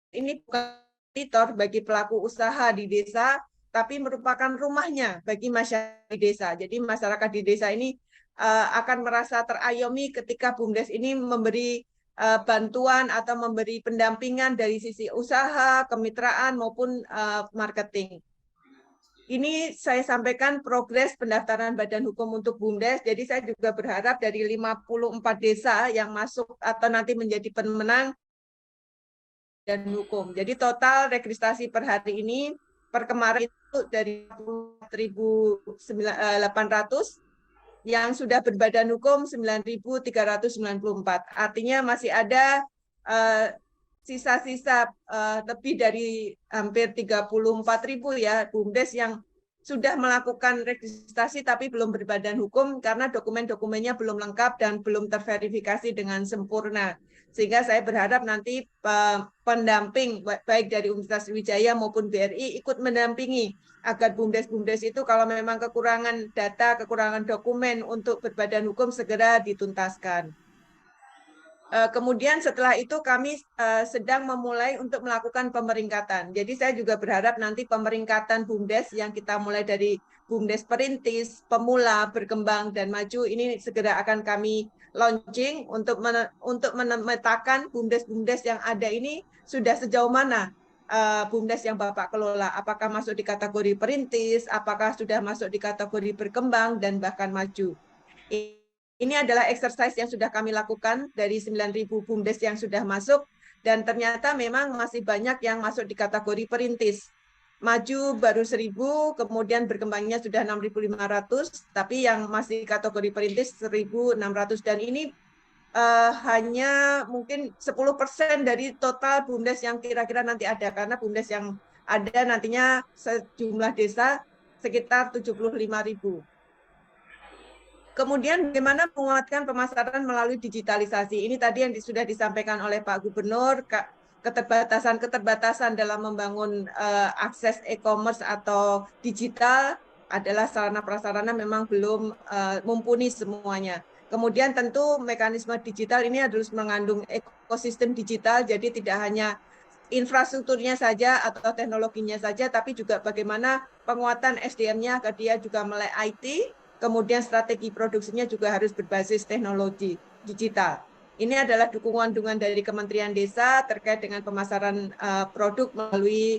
Speaker 2: Ini bukan editor bagi pelaku usaha di desa, tapi merupakan rumahnya bagi masyarakat di desa. Jadi masyarakat di desa ini akan merasa terayomi ketika BUMDes ini memberi bantuan atau memberi pendampingan dari sisi usaha, kemitraan maupun marketing. Ini saya sampaikan progres pendaftaran badan hukum untuk BUMDes. Jadi saya juga berharap dari 54 desa yang masuk atau nanti menjadi pemenang dan hukum. Jadi total registrasi per hari ini, per kemarin itu dari 4.800, yang sudah berbadan hukum 9.394. Artinya masih ada sisa-sisa lebih dari hampir 34.000 ya BUMDes yang sudah melakukan registrasi tapi belum berbadan hukum karena dokumen-dokumennya belum lengkap dan belum terverifikasi dengan sempurna. Sehingga saya berharap nanti pendamping baik dari Universitas Sriwijaya maupun BRI ikut mendampingi agar BUMDes-BUMDes itu kalau memang kekurangan data, kekurangan dokumen untuk berbadan hukum segera dituntaskan. Kemudian setelah itu kami sedang memulai untuk melakukan pemeringkatan. Jadi saya juga berharap nanti pemeringkatan BUMDes yang kita mulai dari BUMDes perintis, pemula, berkembang, dan maju ini segera akan kami launching untuk memetakan BUMDes-BUMDes yang ada ini sudah sejauh mana BUMDes yang Bapak kelola. Apakah masuk di kategori perintis, apakah sudah masuk di kategori berkembang, dan bahkan maju. Ini adalah exercise yang sudah kami lakukan dari 9.000 BUMDes yang sudah masuk, dan ternyata memang masih banyak yang masuk di kategori perintis. Maju baru 1.000, kemudian berkembangnya sudah 6.500, tapi yang masih kategori perintis 1.600, dan ini hanya mungkin 10% dari total BUMDes yang kira-kira nanti ada, karena BUMDes yang ada nantinya sejumlah desa sekitar 75.000. Kemudian bagaimana menguatkan pemasaran melalui digitalisasi. Ini tadi yang sudah disampaikan oleh Pak Gubernur, keterbatasan dalam membangun akses e-commerce atau digital adalah sarana prasarana memang belum mumpuni semuanya. Kemudian tentu mekanisme digital ini harus mengandung ekosistem digital, jadi tidak hanya infrastrukturnya saja atau teknologinya saja, tapi juga bagaimana penguatan SDM-nya agar dia juga melek IT. Kemudian strategi produksinya juga harus berbasis teknologi digital. Ini adalah dukungan-dukungan dari Kementerian Desa terkait dengan pemasaran produk melalui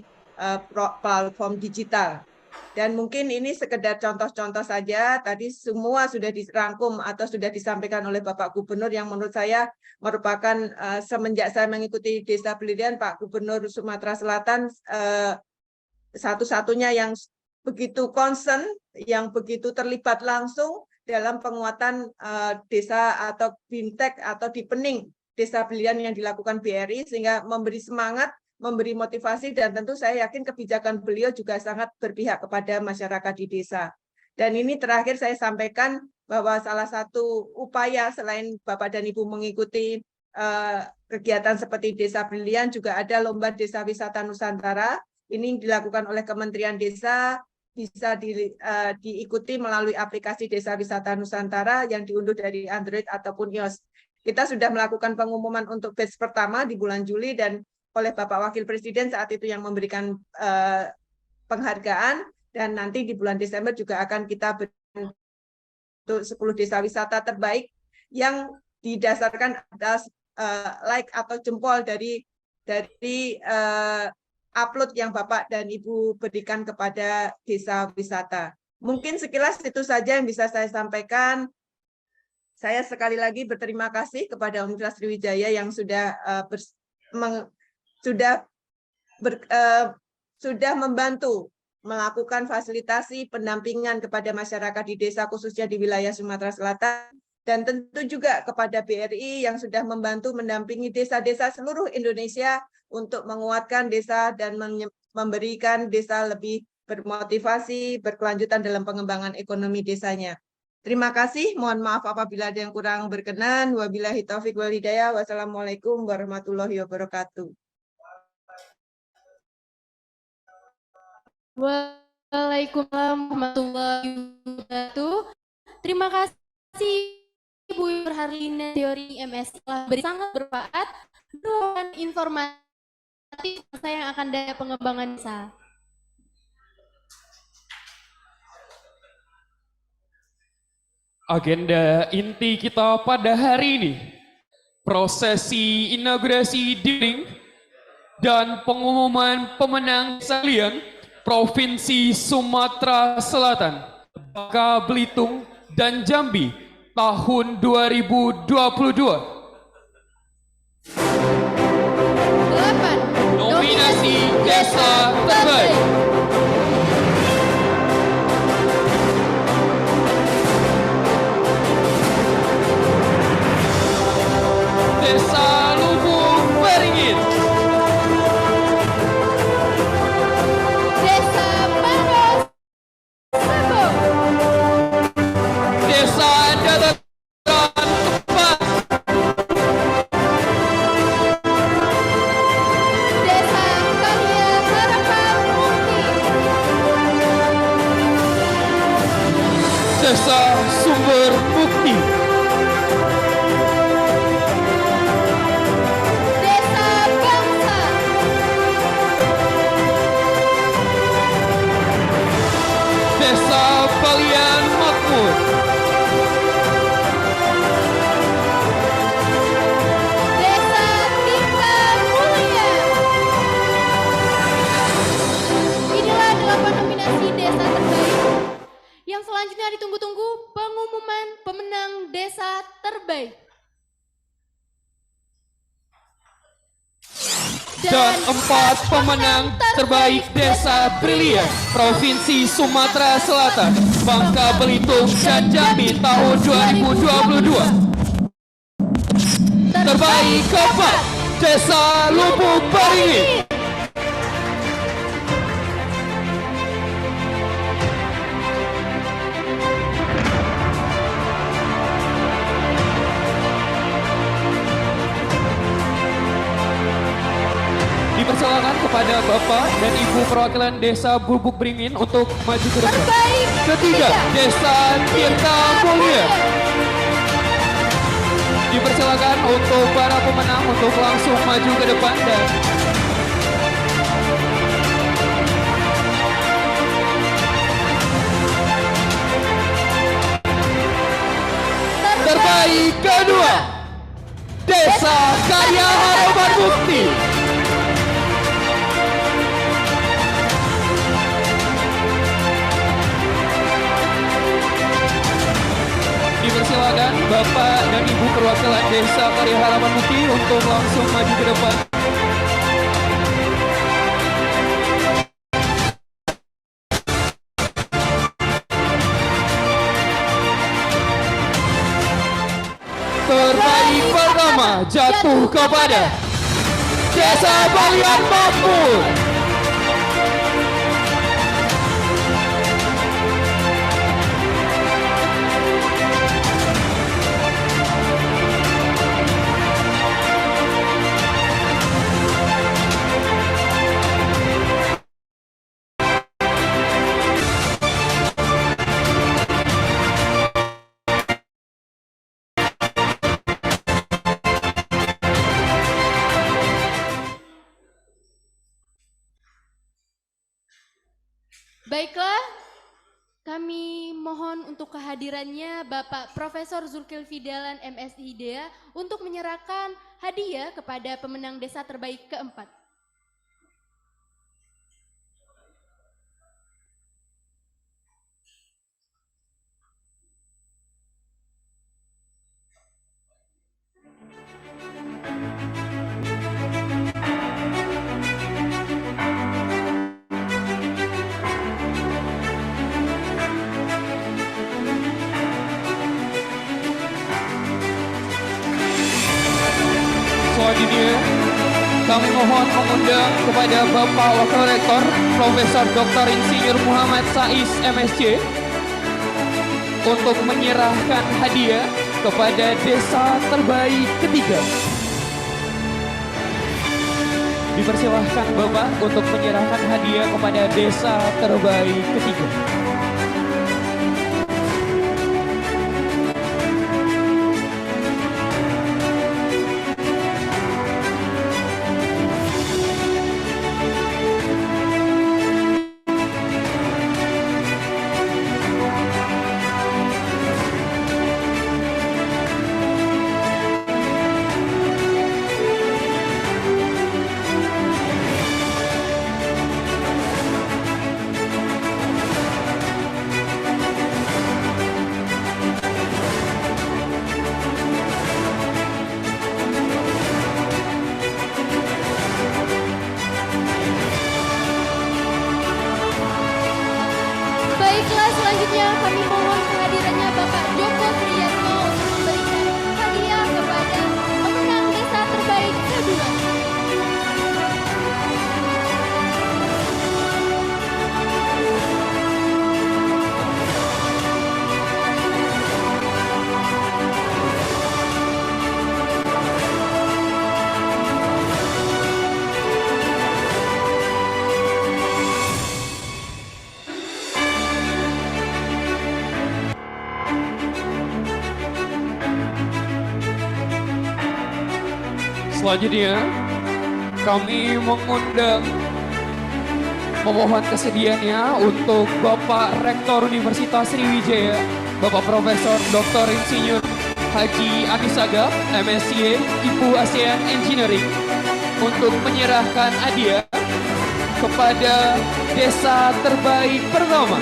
Speaker 2: platform digital. Dan mungkin ini sekedar contoh-contoh saja, tadi semua sudah dirangkum atau sudah disampaikan oleh Bapak Gubernur yang menurut saya merupakan semenjak saya mengikuti Desa Pelirian, Pak Gubernur Sumatera Selatan satu-satunya yang begitu concern, yang begitu terlibat langsung dalam penguatan desa atau BIMTEK atau deepening Desa Pelirian yang dilakukan BRI, sehingga memberi semangat, memberi motivasi, dan tentu saya yakin kebijakan beliau juga sangat berpihak kepada masyarakat di desa. Dan ini terakhir saya sampaikan bahwa salah satu upaya selain Bapak dan Ibu mengikuti kegiatan seperti Desa Pelirian, juga ada Lomba Desa Wisata Nusantara. Ini dilakukan oleh Kementerian Desa, bisa diikuti melalui aplikasi Desa Wisata Nusantara yang diunduh dari Android ataupun iOS. Kita sudah melakukan pengumuman untuk batch pertama di bulan Juli, dan oleh Bapak Wakil Presiden saat itu yang memberikan penghargaan, dan nanti di bulan Desember juga akan kita berikan untuk 10 desa wisata terbaik yang didasarkan atas like atau jempol dari upload yang Bapak dan Ibu berikan kepada desa wisata. Mungkin sekilas itu saja yang bisa saya sampaikan. Saya sekali lagi berterima kasih kepada Universitas Sriwijaya yang sudah membantu melakukan fasilitasi pendampingan kepada masyarakat di desa khususnya di wilayah Sumatera Selatan, dan tentu juga kepada BRI yang sudah membantu mendampingi desa-desa seluruh Indonesia untuk menguatkan desa dan memberikan desa lebih bermotivasi, berkelanjutan dalam pengembangan ekonomi desanya. Terima kasih, mohon maaf apabila ada yang kurang berkenan. Wabillahi taufiq wal hidayah. Wassalamualaikum warahmatullahi wabarakatuh.
Speaker 5: Waalaikumsalam warahmatullahi wabarakatuh. Terima kasih Ibu Harlina teori MS telah beri sangat bermanfaat dan informatif saya yang akan daya pengembangan desa.
Speaker 4: Agenda inti kita pada hari ini, prosesi inaugurasi dinding dan pengumuman pemenang sekalian Provinsi Sumatera Selatan, Bangka Belitung, dan Jambi tahun 2022. 8. Nominasi Desa Terbaik. Desa Lubuk Beringin.
Speaker 5: Desa Panos Sebo.
Speaker 4: Desa Dataran Tepat.
Speaker 5: Desa Kalia Harapan Mukti.
Speaker 4: Desa Sumber Mukti.
Speaker 5: Desa Bangsa.
Speaker 4: Desa Balian Makmur.
Speaker 5: Desa Tirta Mulia. Inilah 8 nominasi desa terbaik. Yang selanjutnya ditunggu-tunggu pengumuman pemenang desa terbaik.
Speaker 4: Dan 4 pemenang terbaik Desa Brilian Provinsi Sumatera Selatan, Bangka Belitung, dan Jambi tahun 2022. Terbaik keempat Desa Lubuk Beringin. Dipersilakan kepada Bapak dan Ibu perwakilan Desa Lubuk Beringin untuk maju ke depan. Ketiga, Desa Tirta Mulia. Dipersilakan untuk para pemenang untuk langsung maju ke depan dan terbaik kedua, Desa Karya Harapan Mukti. Dipersilakan Bapak dan Ibu perwakilan Desa Karya Harapan Mukti untuk langsung maju ke depan. Terbaik pertama jatuh kepada Desa Balian Makmur.
Speaker 5: Baiklah, Kami mohon untuk kehadirannya Bapak Profesor Zulkifli Dahlan MSI IDEA untuk menyerahkan hadiah kepada pemenang desa terbaik keempat.
Speaker 4: Selanjutnya, kami mohon mengundang kepada Bapak Wakil Rektor Profesor Dr. Insinyur Muhammad Sais MSc untuk menyerahkan hadiah kepada desa terbaik ketiga. Dipersilahkan Bapak untuk menyerahkan hadiah kepada desa terbaik ketiga.
Speaker 5: Baiklah, selanjutnya kami mohon kehadirannya Bapak Joko Priyatno untuk memberikan hadiah kepada pemenang desa terbaik kedua.
Speaker 4: Selanjutnya, kami mengundang memohon kesediaannya untuk Bapak Rektor Universitas Sriwijaya, Bapak Profesor Dr. Insinyur Haji Anis Sagaf, MSc IPU ASEAN Engineering, untuk menyerahkan hadiah kepada desa terbaik pertama,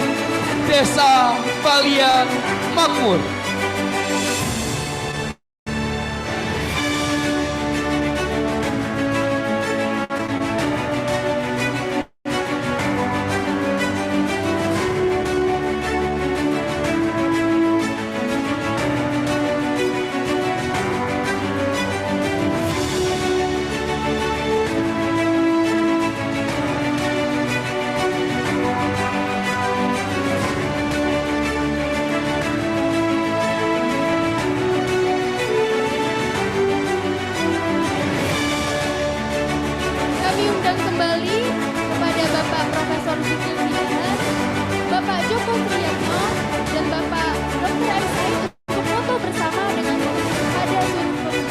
Speaker 4: Desa Palian Makmur.
Speaker 5: Kembali kepada Bapak Profesor Zulkifli Dahlan, Bapak Joko Priyatno, dan Bapak Dr. Aisai untuk foto bersama dengan pada seluruh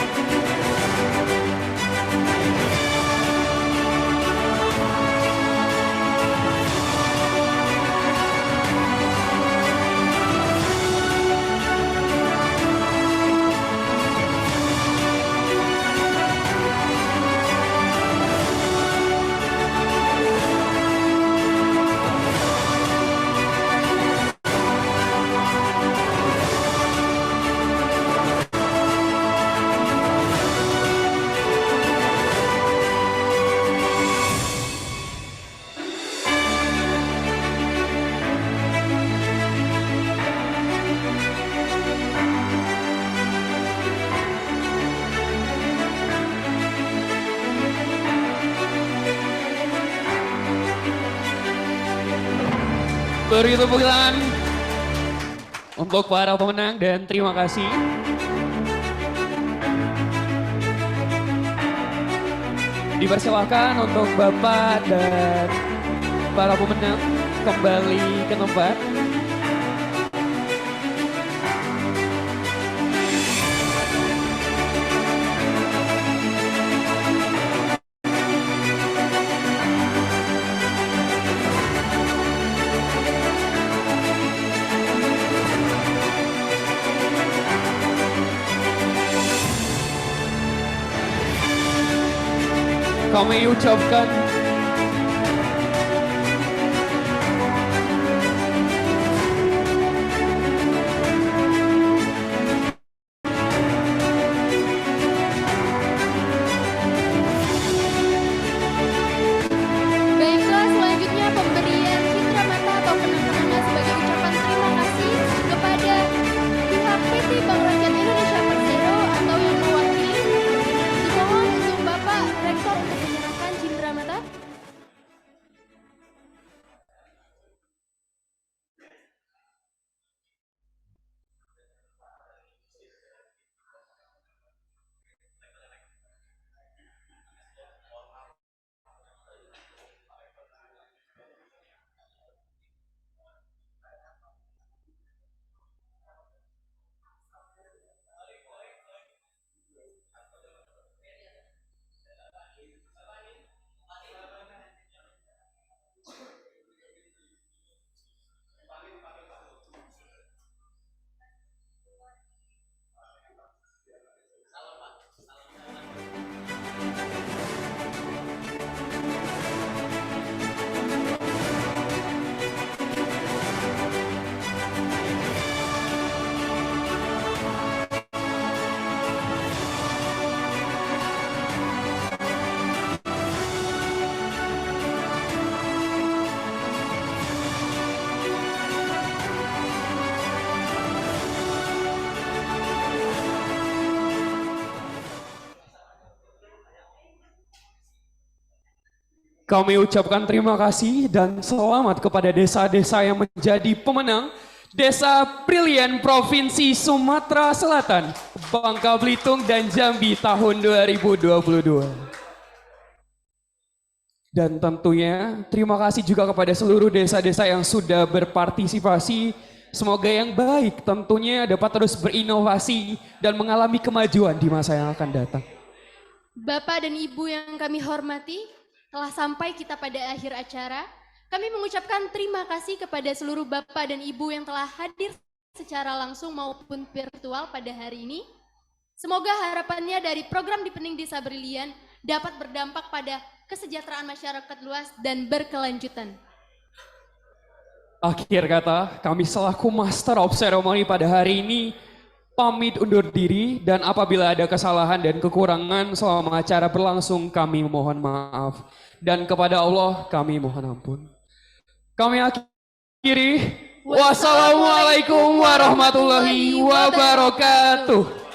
Speaker 4: Beri tepuk tangan untuk para pemenang dan terima kasih. Dipersilakan untuk Bapak dan para pemenang kembali ke tempat. kami ucapkan
Speaker 5: Baiklah, selanjutnya pemberian cindera mata atau kenang-kenangan sebagai ucapan terima kasih kepada pihak PT Bank Rakyat Indonesia Persero atau yang mewakili. Dimohon untuk Bapak Rektor untuk menyerahkan cindera mata.
Speaker 4: kami ucapkan terima kasih dan selamat kepada desa-desa yang menjadi pemenang Desa Brilian Provinsi Sumatera Selatan, Bangka Belitung dan Jambi tahun 2022. Dan tentunya terima kasih juga kepada seluruh desa-desa yang sudah berpartisipasi. Semoga yang baik tentunya dapat terus berinovasi dan mengalami kemajuan di masa yang akan datang.
Speaker 5: Bapak dan Ibu yang kami hormati, telah sampai kita pada akhir acara. Kami mengucapkan terima kasih kepada seluruh Bapak dan Ibu yang telah hadir secara langsung maupun virtual pada hari ini. Semoga harapannya dari program Deepening Desa Brilian dapat berdampak pada kesejahteraan masyarakat luas dan berkelanjutan.
Speaker 4: Akhir kata, kami selaku Master of Ceremony pada hari ini pamit undur diri, dan apabila ada kesalahan dan kekurangan selama acara berlangsung, kami mohon maaf. Dan kepada Allah kami mohon ampun. Kami akhiri. Wassalamualaikum warahmatullahi wabarakatuh.